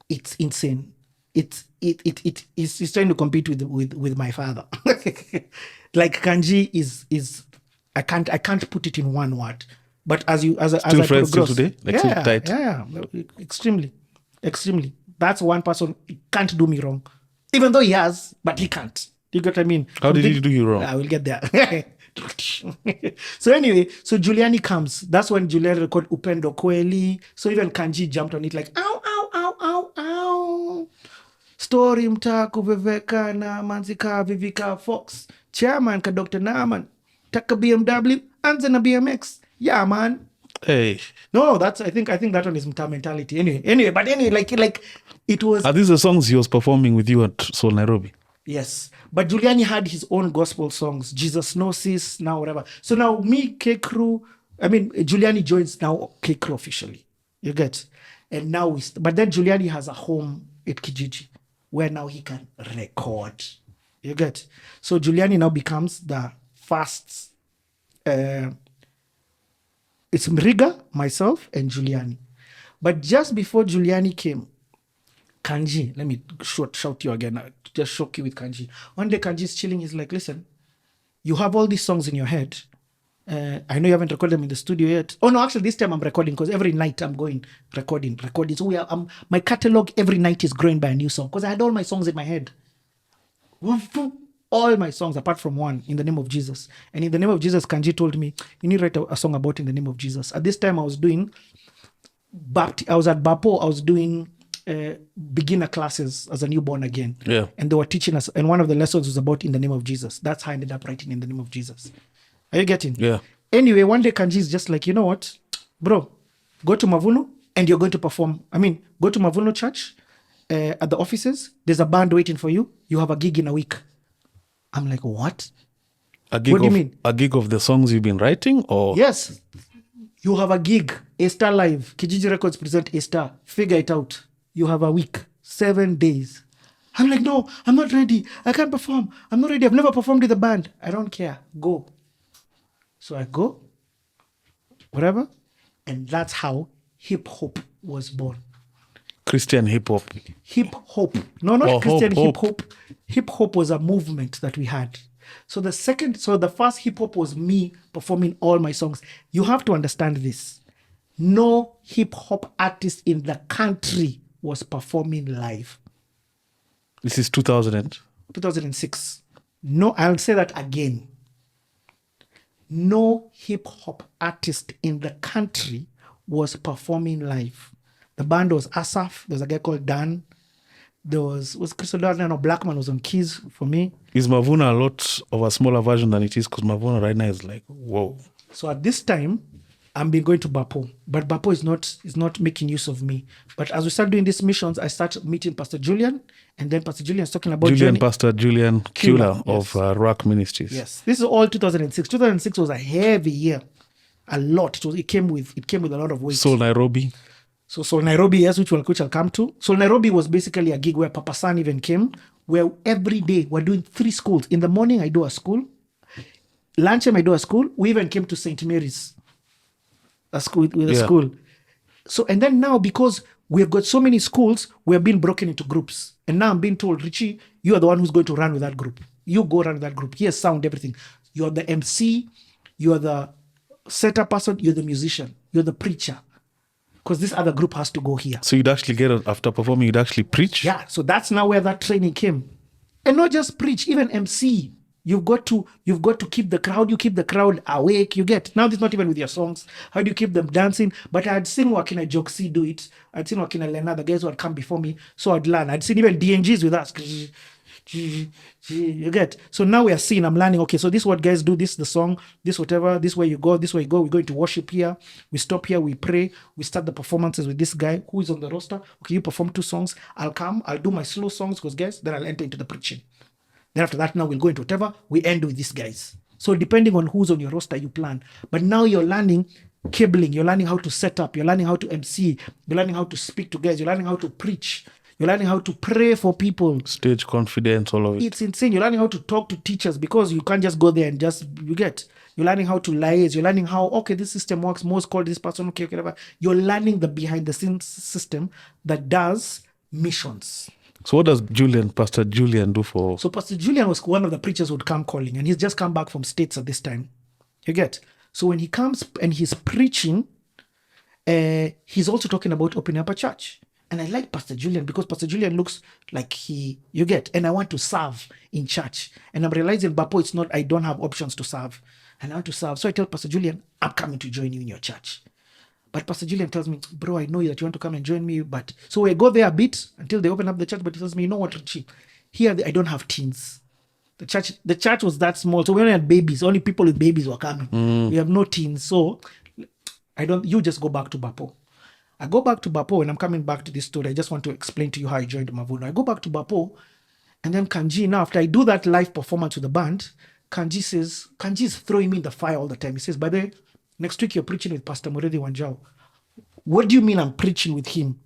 it's insane. It's trying to compete with my father. Like Kanji is I can't put it in one word. But as Still I friends till progress, today? Like still tight? yeah, extremely. That's one person. He can't do me wrong, even though he has, but he can't. You get what I mean? How did he do you wrong? I will get there. So anyway, so Giuliani comes. That's when Giuliani recorded Upendo Kweli. So even Kanji jumped on it like, ow, ow, ow, ow, ow. Story mtaa kuveveka na manzika vivika Fox. Chairman ka Dr. Naaman. Taka BMW, anza na BMX. Yeah, man. Hey. No, I think that one is mtaa mentality. Anyway, like it was. Are these the songs he was performing with you at Soul Nairobi? Yes. But Giuliani had his own gospel songs. Jesus Gnosis, now whatever. So now Giuliani joins now K Crew officially. You get? And now but then Giuliani has a home at Kijiji where now he can record. You get? So Giuliani now becomes the first. It's Mriga, myself, and Giuliani. But just before Giuliani came, Kanji, let me shout you again. Just shock you with Kanji. One day Kanji is chilling. He's like, listen, you have all these songs in your head. I know you haven't recorded them in the studio yet. Oh no, actually this time I'm recording because every night I'm going recording. So my catalog every night is growing by a new song because I had all my songs in my head. All my songs apart from one, In the Name of Jesus. And In the Name of Jesus, Kanji told me, you need to write a song about In the Name of Jesus. At this time I was at Bapo, I was doing beginner classes as a newborn again. Yeah. And they were teaching us, and one of the lessons was about In the Name of Jesus. That's how I ended up writing In the Name of Jesus. Are you getting? Yeah. Anyway, one day Kanji is just like, you know what, bro, go to Mavuno and you're going to perform. Go to Mavuno Church at the offices. There's a band waiting for you. You have a gig in a week. I'm like, what? What do you mean? A gig of the songs you've been writing, or? Yes. You have a gig. ASTAR Live. Kijiji Records present ASTAR. Figure it out. You have a week. 7 days. I'm like, no, I'm not ready. I can't perform. I'm not ready. I've never performed with a band. I don't care. Go. So I go. Whatever. And that's how hip hop was born. Christian hip hop. Hip hop. No, not Christian hip hop. hop. Hip hop was a movement that we had. So the first hip hop was me performing all my songs. You have to understand this. No hip hop artist in the country was performing live. This is 2006. No, I'll say that again. No hip hop artist in the country was performing live. The band was Asaf. There was a guy called Dan. There was Crystal Darden, Blackman was on keys for me. Is Mavuna a lot of a smaller version than it is? Because Mavuna right now is like, whoa. So at this time, I've been going to Bapo. But Bapo is not making use of me. But as we start doing these missions, I start meeting Pastor Julian. And then Pastor Julian is talking about Pastor Julian Kula yes. of Rock Ministries. Yes. This is all 2006. 2006 was a heavy year. A lot. It came with a lot of weight. Soul Nairobi. So Soul Nairobi, yes, which I'll come to. Soul Nairobi was basically a gig where Papa San even came, where every day we're doing 3 schools. In the morning, I do a school. Lunchtime, I do a school. We even came to St. Mary's, a school. So, and then now, because we've got so many schools, we're being broken into groups. And now I'm being told, Richie, you are the one who's going to run with that group. You go run with that group. Here's sound, everything. You're the MC, you're the setup person, you're the musician, you're the preacher. Because this other group has to go here. So you'd actually after performing, you'd actually preach? Yeah, so that's now where that training came. And not just preach, even MC. You've got to keep the crowd awake. You get, now this is not even with your songs. How do you keep them dancing? But I had seen Wakina Joksi do it. I'd seen Wakina Lena, the guys who had come before me. So I'd learn. I'd seen even DNGs with us. You get. So now we are seeing, I'm learning, okay, so this is what guys do, this is the song, this whatever, this way you go, this way you go, we go into worship here, we stop here, we pray, we start the performances with this guy who is on the roster. Okay, you perform 2 songs, I'll come, I'll do my slow songs, because guys, then I'll enter into the preaching. Then after that, now we'll go into whatever, we end with these guys. So depending on who's on your roster, you plan. But now you're learning cabling, you're learning how to set up, you're learning how to MC, you're learning how to speak to guys, you're learning how to preach. You're learning how to pray for people. Stage confidence, all of it. It's insane. You're learning how to talk to teachers because you can't just go there and you're learning how to liaise. You're learning how, okay, this system works. Most call this person, okay, whatever. You're learning the behind the scenes system that does missions. So what does Pastor Julian do for? So Pastor Julian was one of the preachers who would come calling, and he's just come back from States at this time. You get? So when he comes and he's preaching, he's also talking about opening up a church. And I like Pastor Julian because Pastor Julian looks like and I want to serve in church. And I'm realizing, Bapo, it's not, I don't have options to serve. And I want to serve. So I tell Pastor Julian, I'm coming to join you in your church. But Pastor Julian tells me, bro, I know that you want to come and join me. But so we go there a bit until they open up the church. But he tells me, you know what, Richie? Here, I don't have teens. The church was that small. So we only had babies. Only people with babies were coming. We have no teens. So you just go back to Bapo. I go back to Bapo, and I'm coming back to this story. I just want to explain to you how I joined Mavuno. I go back to Bapo, and then Kanji, now after I do that live performance with the band, Kanji's throwing me in the fire all the time. He says, by the way, next week you're preaching with Pastor Moredi Wanjao. What do you mean I'm preaching with him?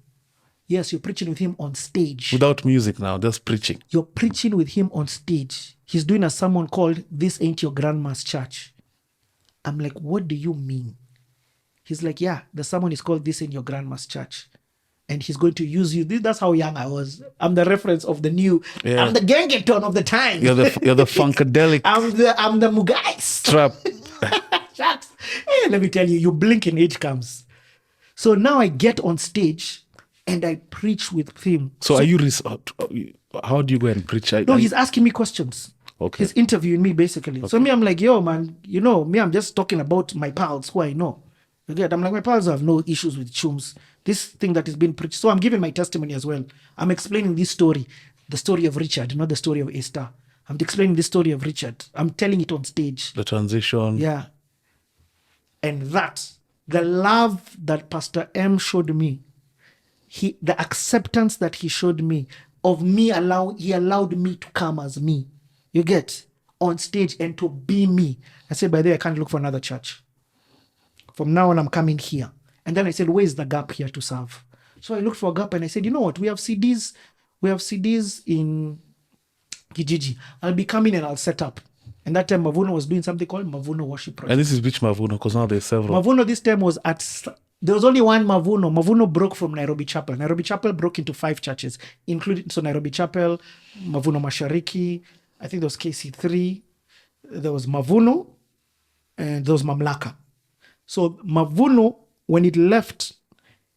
Yes, you're preaching with him on stage. Without music now, just preaching. You're preaching with him on stage. He's doing a sermon called This Ain't Your Grandma's Church. I'm like, what do you mean? He's like, yeah, the sermon is called This Ain't Your Grandma's Church. and he's going to use you. That's how young I was. I'm the reference of the new. Yeah. I'm the gangaton of the time. You're the funkadelic I'm the mugais. trap. Shucks. Hey, let me tell you, you blink and age comes. So now I get on stage and I preach with him. So are you? How do you go and preach? No, he's asking me questions. Okay. He's interviewing me basically. So me, I'm like, yo, man, you know, me, I'm just talking about my pals who I know. You get? I'm like, my pals have no issues with chums. This thing that is being preached. So I'm giving my testimony as well. I'm explaining this story, the story of Richard, not the story of ASTAR. I'm explaining the story of Richard. I'm telling it on stage. The transition. Yeah. And that, the love that Pastor M showed me, the acceptance that he showed me of me, he allowed me to come as me. You get? On stage and to be me. I said, by the way, I can't look for another church. From now on, I'm coming here. And then I said, where's the gap here to serve? So I looked for a gap and I said, you know what? We have CDs in Kijiji. I'll be coming and I'll set up. And that time Mavuno was doing something called Mavuno Worship Project. And this is which Mavuno? Because now there's several. Mavuno this time was there was only one Mavuno. Mavuno broke from Nairobi Chapel. Nairobi Chapel broke into 5 churches, including Nairobi Chapel, Mavuno Mashariki, I think there was KC3, there was Mavuno, and there was Mamlaka. So Mavuno, when it left,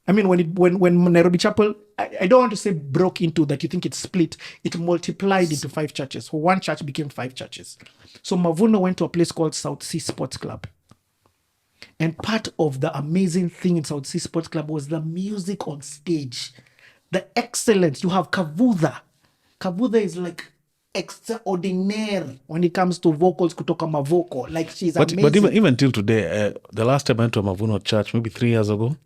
I mean, when Nairobi Chapel, I don't want to say broke into that you think it's split, it multiplied into 5 churches. So one church became 5 churches. So Mavuno went to a place called South Sea Sports Club. And part of the amazing thing in South Sea Sports Club was the music on stage. The excellence. You have Kavudha. Kavudha is like extraordinaire when it comes to vocals kutoka mavoko. Like she's amazing. But even till today, the last time I went to a Mavuno church, maybe 3 years ago,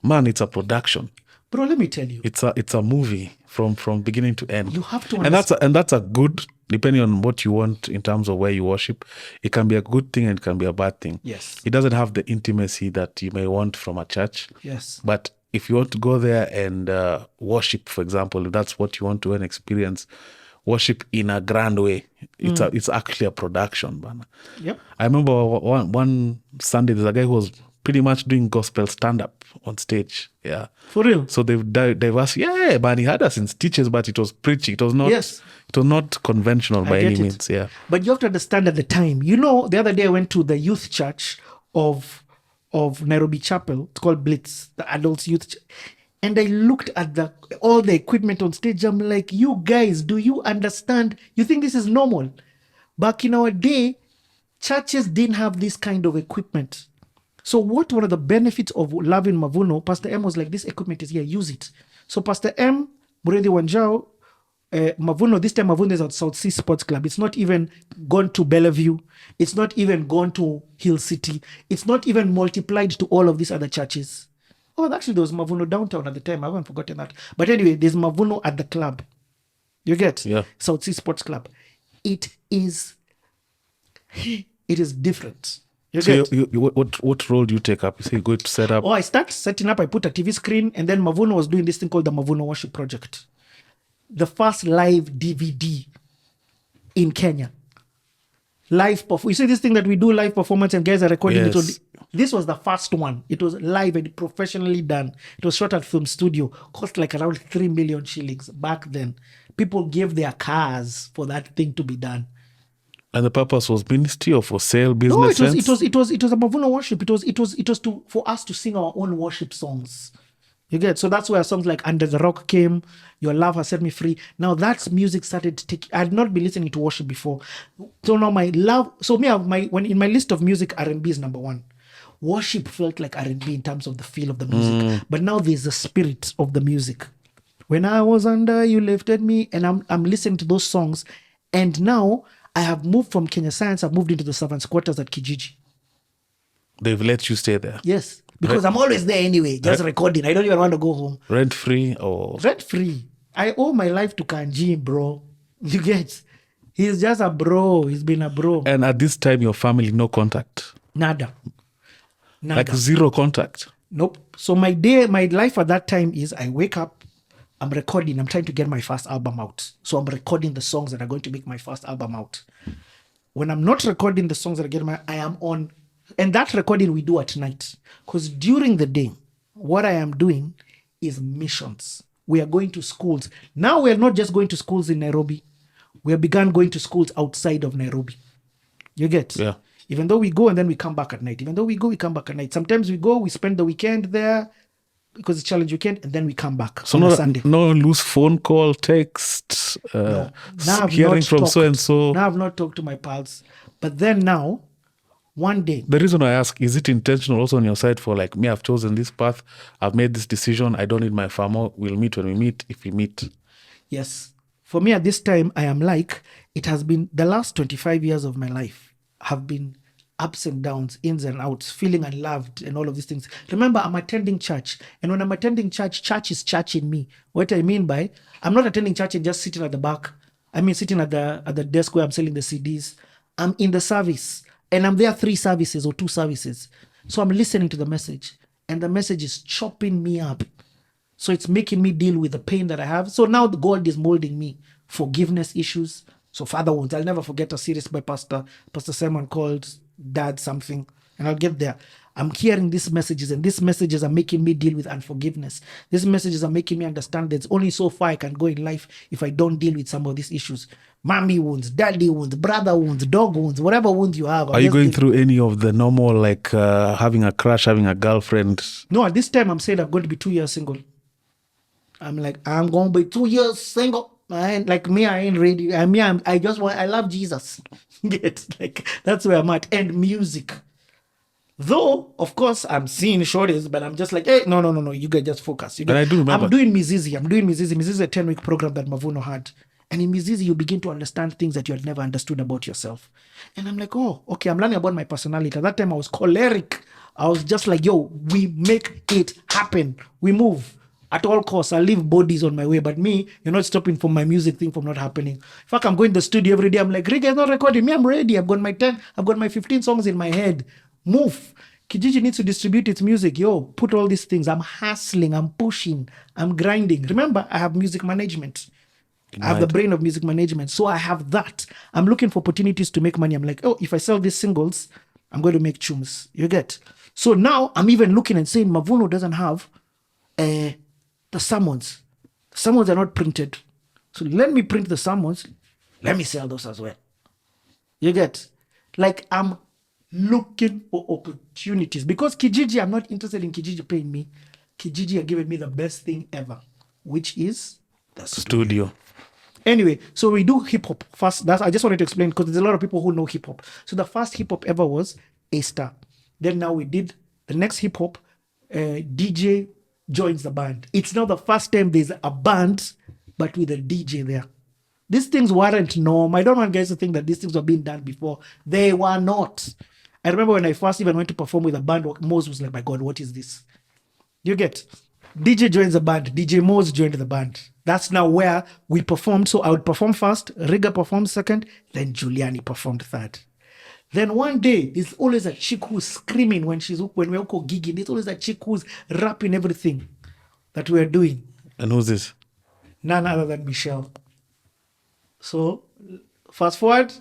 man, it's a production. Bro, let me tell you. It's a movie from beginning to end. You have to understand. And that's a good, depending on what you want in terms of where you worship, it can be a good thing and it can be a bad thing. Yes. It doesn't have the intimacy that you may want from a church. Yes. But if you want to go there and worship, for example, if that's what you want to experience, worship in a grand way, it's actually a production, man. Yep. I remember one Sunday, there's a guy who was pretty much doing gospel stand-up on stage. Yeah. For real? So they've diverse. Yeah, man, he had us in stitches, but it was preaching. It was not. Yes. It was not conventional by any means. Yeah. But you have to understand at the time. You know, the other day I went to the youth church of Nairobi Chapel. It's called Blitz, the adults youth. And I looked at all the equipment on stage. I'm like, you guys, do you understand? You think this is normal? Back in our day, churches didn't have this kind of equipment. So what were the benefits of loving Mavuno? Pastor M was like, this equipment is here, use it. So Pastor M, Muredi Wanjao, Mavuno, this time Mavuno is at South Sea Sports Club. It's not even gone to Bellevue. It's not even gone to Hill City. It's not even multiplied to all of these other churches. Oh, actually, there was Mavuno downtown at the time. I haven't forgotten that. But anyway, there's Mavuno at the club. You get? Yeah. South Sea Sports Club. It is different. So what role do you take up? You say you go to set up. Oh, I start setting up. I put a TV screen, and then Mavuno was doing this thing called the Mavuno Worship Project. The first live DVD in Kenya. You see this thing that we do live performance and guys are recording it. This was the first one. It was live and professionally done. It was shot at Film Studio. Cost like around 3 million shillings back then. People gave their cars for that thing to be done. And the purpose was ministry or for sale, business? No, it was a Mavuno worship. It was for us to sing our own worship songs. You get? So that's where songs like Under the Rock came, Your Love Has Set Me Free. Now that's music started to take. I had not been listening to worship before. So now my love. So when in my list of music, R&B is number 1. Worship felt like R&B in terms of the feel of the music, but now there's the spirit of the music. When I was under, you lifted me, and I'm listening to those songs, and now I have moved from Kenya Science. I've moved into the servants' quarters at Kijiji. They've let you stay there. Yes, because I'm always there anyway, just recording. I don't even want to go home. Rent free or rent free. I owe my life to Kanji, bro. You get? He's just a bro. He's been a bro. And at this time, your family no contact. Nada. Like zero contact. Nope. So my life at that time is I wake up, I'm recording, I'm trying to get my first album out. So I'm recording the songs that are going to make my first album out. When I'm not recording the songs that I am on, and that recording we do at night. Because during the day, what I am doing is missions. We are going to schools. Now we are not just going to schools in Nairobi. We have begun going to schools outside of Nairobi. You get? Yeah. Even though we go and then we come back at night. Even though we go, we come back at night. Sometimes we go, we spend the weekend there because it's challenge weekend, and then we come back So on a no, Sunday. no loose phone call, text, Now I've hearing not from talked. so and so. Now I've not talked to my pals. But then now, one day, The reason I ask, is it intentional also on your side for like, me, I've chosen this path, I've made this decision, I don't need my farmer, we'll meet when we meet, if we meet. yes, for me at this time, I am like, it has been the last 25 years of my life have been ups and downs, ins and outs, feeling unloved and all of these things. Remember, I'm attending church. And when I'm attending church, church is churching me. What I mean by, I'm not attending church and just sitting at the back. I mean, sitting at the desk where I'm selling the CDs. I'm in the service. And I'm there 3 services or 2 services. So I'm listening to the message. And the message is chopping me up. So it's making me deal with the pain that I have. So now God is molding me. Forgiveness issues. So father wounds. I'll never forget a series by Pastor Simon called Dad Something. And I'll get there. I'm hearing these messages, and these messages are making me deal with unforgiveness. These messages are making me understand there's only so far I can go in life if I don't deal with some of these issues. Mommy wounds, daddy wounds, brother wounds, dog wounds, whatever wounds you have. Are you going through any of the normal, like having a crush, having a girlfriend? No, at this time I'm saying I'm going to be 2 years single. I'm like, I'm going to be 2 years single. I ain't ready. I love Jesus. Get like that's where I'm at. And music. Though, of course, I'm seeing shorties, but I'm just like, hey, no. You guys just focus. But I do remember. I'm doing Mizizi. Mizizi is a 10-week program that Mavuno had. And in Mizizi, you begin to understand things that you had never understood about yourself. And I'm like, oh, okay, I'm learning about my personality. At that time, I was choleric. I was just like, yo, we make it happen. We move. At all costs, I leave bodies on my way. But me, you're not stopping for my music thing from not happening. In fact, I'm going to the studio every day. I'm like, Rick is not recording me. I'm ready. I've got my 15 songs in my head. Move. Kijiji needs to distribute its music. Yo, put all these things. I'm hustling. I'm pushing. I'm grinding. Remember, I have music management. I have the brain of music management. So I have that. I'm looking for opportunities to make money. I'm like, oh, if I sell these singles, I'm going to make tunes. You get? So now I'm even looking and saying Mavuno doesn't have the summons. The summons are not printed. So let me print the summons. Let me sell those as well. You get? Like I'm looking for opportunities. Because Kijiji, I'm not interested in Kijiji paying me. Kijiji are giving me the best thing ever, which is the Studio. Anyway, so we do hip hop first. I just wanted to explain because there's a lot of people who know hip hop. So the first hip hop ever was ASTAR. Then now we did the next hip hop. DJ joins the band. It's not the first time there's a band, but with a DJ there. These things weren't norm. I don't want guys to think that these things were being done before. They were not. I remember when I first even went to perform with a band, Mose was like, my God, what is this? You get? DJ joins the band. DJ Mose joined the band. That's now where we performed. So I would perform first, Riga performed second, then Giuliani performed third. Then one day, there's always a chick who's screaming when we're all gigging. There's always a chick who's rapping everything that we're doing. And who's this? None other than Michelle. So fast forward,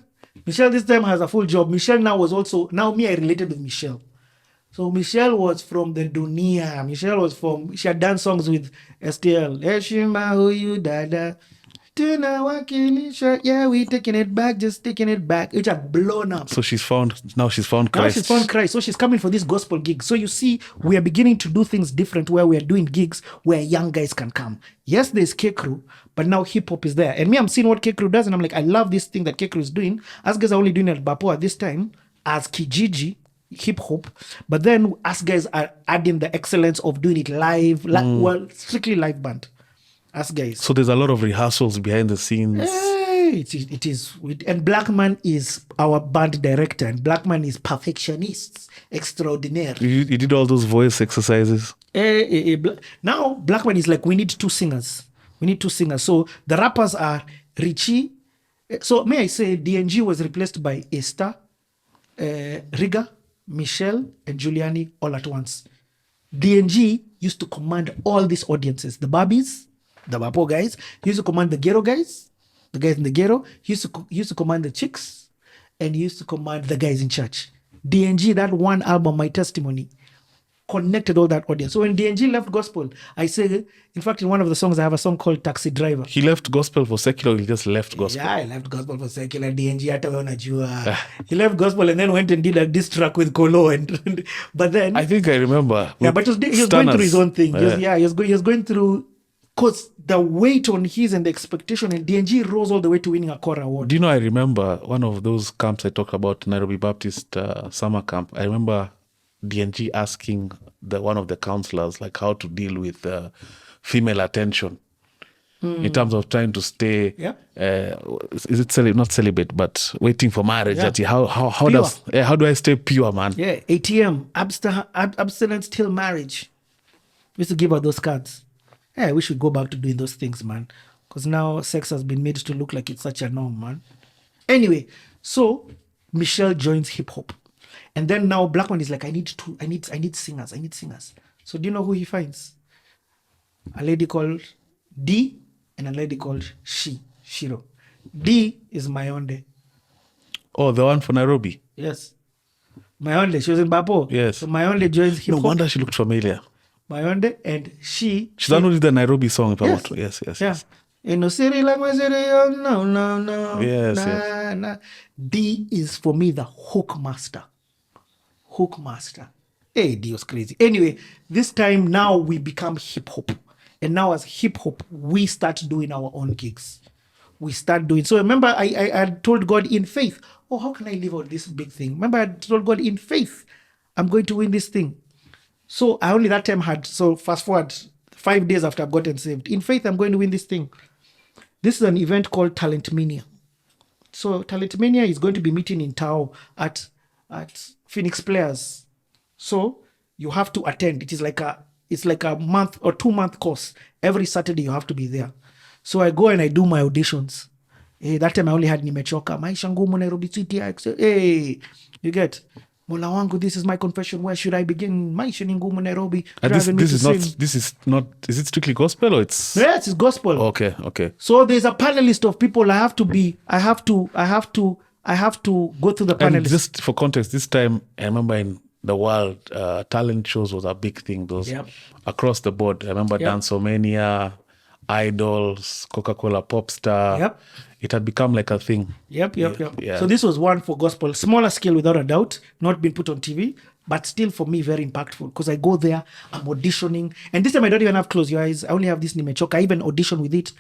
Michelle this time has a full job. Michelle now I related with Michelle. So Michelle was from the Dunia. She had done songs with STL. Heshima huyu dada. Tunawakilisha. Yeah, we taking it back, just taking it back. Which had blown up. So she's found Christ. Now she's found Christ. So she's coming for this gospel gig. So you see, we are beginning to do things different where we are doing gigs where young guys can come. Yes, there's K-Crew, but now hip hop is there. And me, I'm seeing what K-Crew does, and I'm like, I love this thing that K-Crew is doing. Us guys are only doing it at Bapo at this time as Kijiji hip hop, but then us guys are adding the excellence of doing it live, well, strictly live band. Us guys. So there's a lot of rehearsals behind the scenes. It is. And Blackman is our band director, and Blackman is perfectionist extraordinaire. You did all those voice exercises. Now Blackman is like, we need 2 singers. So the rappers are Richie. So may I say, DNG was replaced by Esther, Riga, Michelle, and Giuliani all at once. DNG used to command all these audiences. The Barbies, the Bapo guys. He used to command the ghetto guys, the guys in the ghetto. He used to command the chicks, and he used to command the guys in church. DNG, that one album, My Testimony, connected all that audience. So when DNG left gospel, I say, in fact, in one of the songs, I have a song called Taxi Driver. He left gospel for secular, he just left gospel. Yeah, I left gospel for secular. DNG hata wewe unajua. He left gospel and then went and did a diss track with Kolo. But then... I think I remember. Yeah, but he was going through his own thing. He was going through... Because the weight on his and the expectation, and DNG rose all the way to winning a Cora Award. Do you know, I remember one of those camps I talked about, Nairobi Baptist summer camp. I remember DNG asking one of the counselors like how to deal with female attention in terms of trying to stay. Is it not celibate, but waiting for marriage? How do I stay pure, man? Yeah, ATM, abstinence till marriage. We used to give out those cards. Yeah, we should go back to doing those things, man. Because now sex has been made to look like it's such a norm, man. Anyway, so Michelle joins hip hop. And then now Blackman is like, I need singers. So do you know who he finds? A lady called D and a lady called Shiro. D is Mayonde. Oh, the one for Nairobi? Yes. Mayonde, she was in Bapo. Yes. So Mayonde joins hip hop. No wonder she looked familiar. Mayonde and she's the one who did the Nairobi song, if I'm not wrong. Yes. In no city like my city, no. Yes. D is for me the hook master. Hey, D was crazy. Anyway, this time now we become hip hop. And now as hip hop, we start doing our own gigs. So remember, I had told God in faith, oh, how can I live out this big thing? Remember, I had told God in faith, I'm going to win this thing. So I only that time so fast forward 5 days after I've gotten saved. In faith, I'm going to win this thing. This is an event called Talent Mania. So Talent Mania is going to be meeting in Tao at Phoenix Players. So you have to attend. It's like a month or 2 month course. Every Saturday you have to be there. So I go and I do my auditions. Hey, that time I only had Nimechoka. Maisha ngumu Nairobi City. I say, hey, you get... Mola wangu, this is my confession. Where should I begin? Maisha ni ngumu Nairobi. This is not. Is it strictly gospel or it's? Yes, it's gospel. Okay. So there's a panelist of people. I have to go through the panelists. And just for context, this time I remember in the world, talent shows was a big thing. Those across the board. I remember Dancomania, Idols, Coca-Cola Popstar. Yep. It had become like a thing. Yep. So this was one for gospel. Smaller scale without a doubt, not been put on TV, but still for me very impactful because I go there, I'm auditioning. And this time I don't even have Close Your Eyes. I only have this Nimechoka. I even audition with it.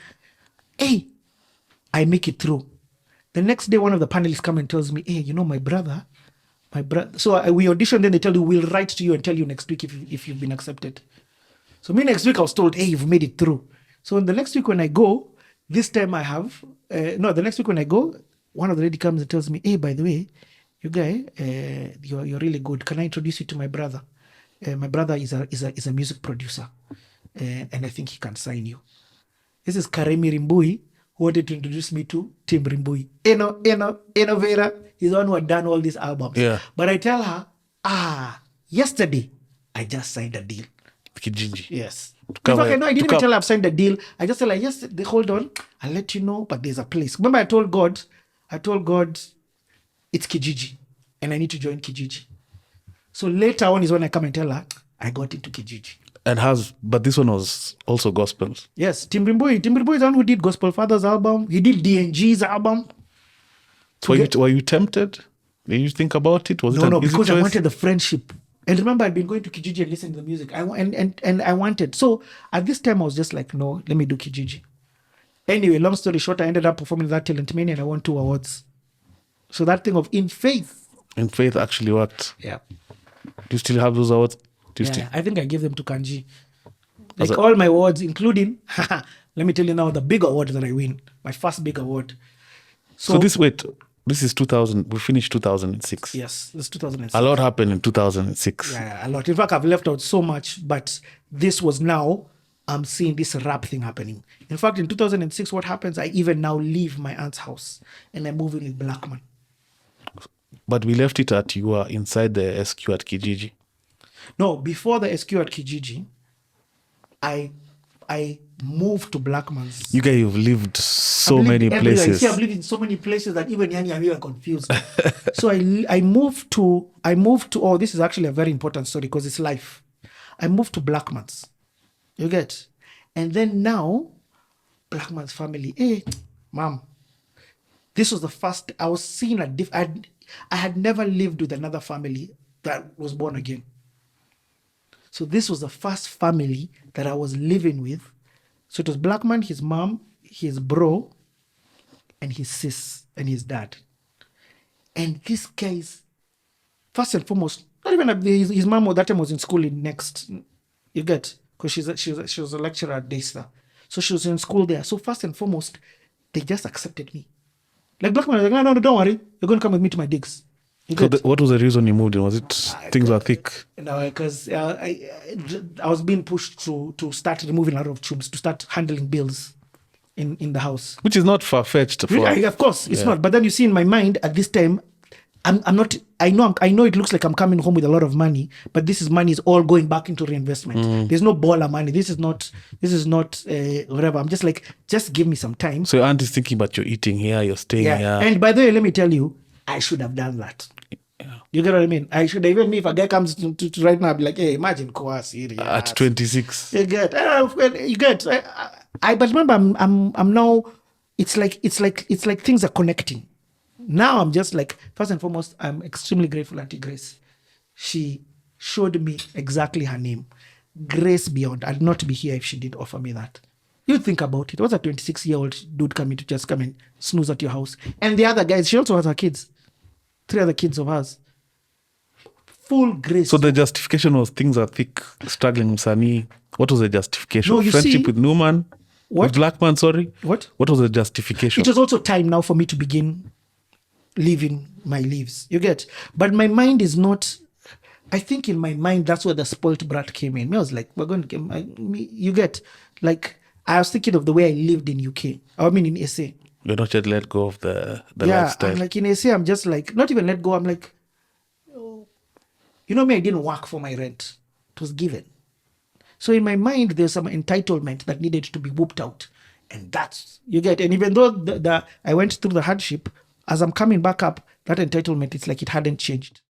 Hey, I make it through. The next day, one of the panelists come and tells me, hey, you know, my brother. So we audition, then they tell you, we'll write to you and tell you next week if you've been accepted. So me next week I was told, hey, you've made it through. So the next week when I go, this time I have, the next week when I go, one of the lady comes and tells me, hey, by the way, you guy, you're really good. Can I introduce you to my brother? My brother is a music producer, and I think he can sign you. This is Karemi Rimbui, who wanted to introduce me to Tim Rimbui. Eno Vera, he's the one who had done all these albums. Yeah. But I tell her, yesterday, I just signed a deal. Kijiji. Yes. In fact, I didn't even tell her I've signed a deal. I just tell her, yes, hold on, I'll let you know, but there's a place. Remember, I told God, it's Kijiji, and I need to join Kijiji. So later on is when I come and tell her, I got into Kijiji. But this one was also gospel. Yes, Tim Rimbui is the one who did Gospel Father's album. He did DNG's album. Were you tempted? Did you think about it? No, because I wanted the friendship. And remember, I'd been going to Kijiji and listening to the music. And I wanted. So at this time, I was just like, no, let me do Kijiji. Anyway, long story short, I ended up performing that Talent Mania and I won 2 awards. So that thing of in faith. In faith actually worked. Yeah. Do you still have those awards? I think I gave them to Kanji. Like all my awards, including, let me tell you now, the big award that I win. My first big award. So this is 2000. We finished 2006. Yes, this is 2006. A lot happened in 2006. Yeah, a lot. In fact, I've left out so much, but this was now, I'm seeing this rap thing happening. In fact, in 2006, what happens, I even now leave my aunt's house and I move in with Blackman. But we left it at you were inside the SQ at Kijiji. No, before the SQ at Kijiji, I moved to Blackman's. You guys have lived so many places. See, I've lived in so many places that even I'm even confused. So I moved to. Oh, this is actually a very important story because it's life. I moved to Blackman's. You get? And then now, Blackman's family, hey, mom, this was the first, I was seeing I had never lived with another family that was born again. So this was the first family that I was living with. So it was Blackman, his mom, his bro, and his sis, and his dad. And these guys, first and foremost, not even his mom at that time was in school in Next. You get? Because she was a lecturer at ASTAR. So she was in school there. So first and foremost, they just accepted me. Like Blackman was like, no, don't worry. You're going to come with me to my digs. So what was the reason you moved in? Was it things were thick? No, because I was being pushed to start removing a lot of tubes, to start handling bills in the house. Which is not far-fetched. Of course, it's not. But then you see in my mind at this time, I'm not. I know it looks like I'm coming home with a lot of money, but this money is all going back into reinvestment. There's no baller money. This is not whatever. I'm just like, just give me some time. So your aunt is thinking about you're eating here, you're staying here. And by the way, let me tell you, I should have done that. Yeah. You get what I mean? I should, even me, if a guy comes to right now, I'd be like, hey, imagine serious. At 26. You get. But remember, I'm now. It's like things are connecting. Now I'm just like, first and foremost, I'm extremely grateful, Auntie Grace. She showed me exactly her name, Grace Beyond. I'd not be here if she did offer me that. You think about it. What's a 26-year-old dude coming to just come and snooze at your house? And the other guys, she also has her kids. 3 other kids of hers. Full Grace. So the justification was things are thick, struggling with Sani. What was the justification? No, you Friendship see, with Newman? What? With Blackman, sorry? What? What was the justification? It was also time now for me to begin living my lives. You get? But my mind is not... I think in my mind, that's where the spoilt brat came in. I was like, we're going to... You get? Like, I was thinking of the way I lived in UK. I mean, in SA. You're not yet let go of the lifestyle. I'm like in SA, I'm just like, not even let go. I'm like, you know me, I didn't work for my rent. It was given. So in my mind, there's some entitlement that needed to be whooped out. And that's, you get, and even though I went through the hardship, as I'm coming back up, that entitlement, it's like it hadn't changed.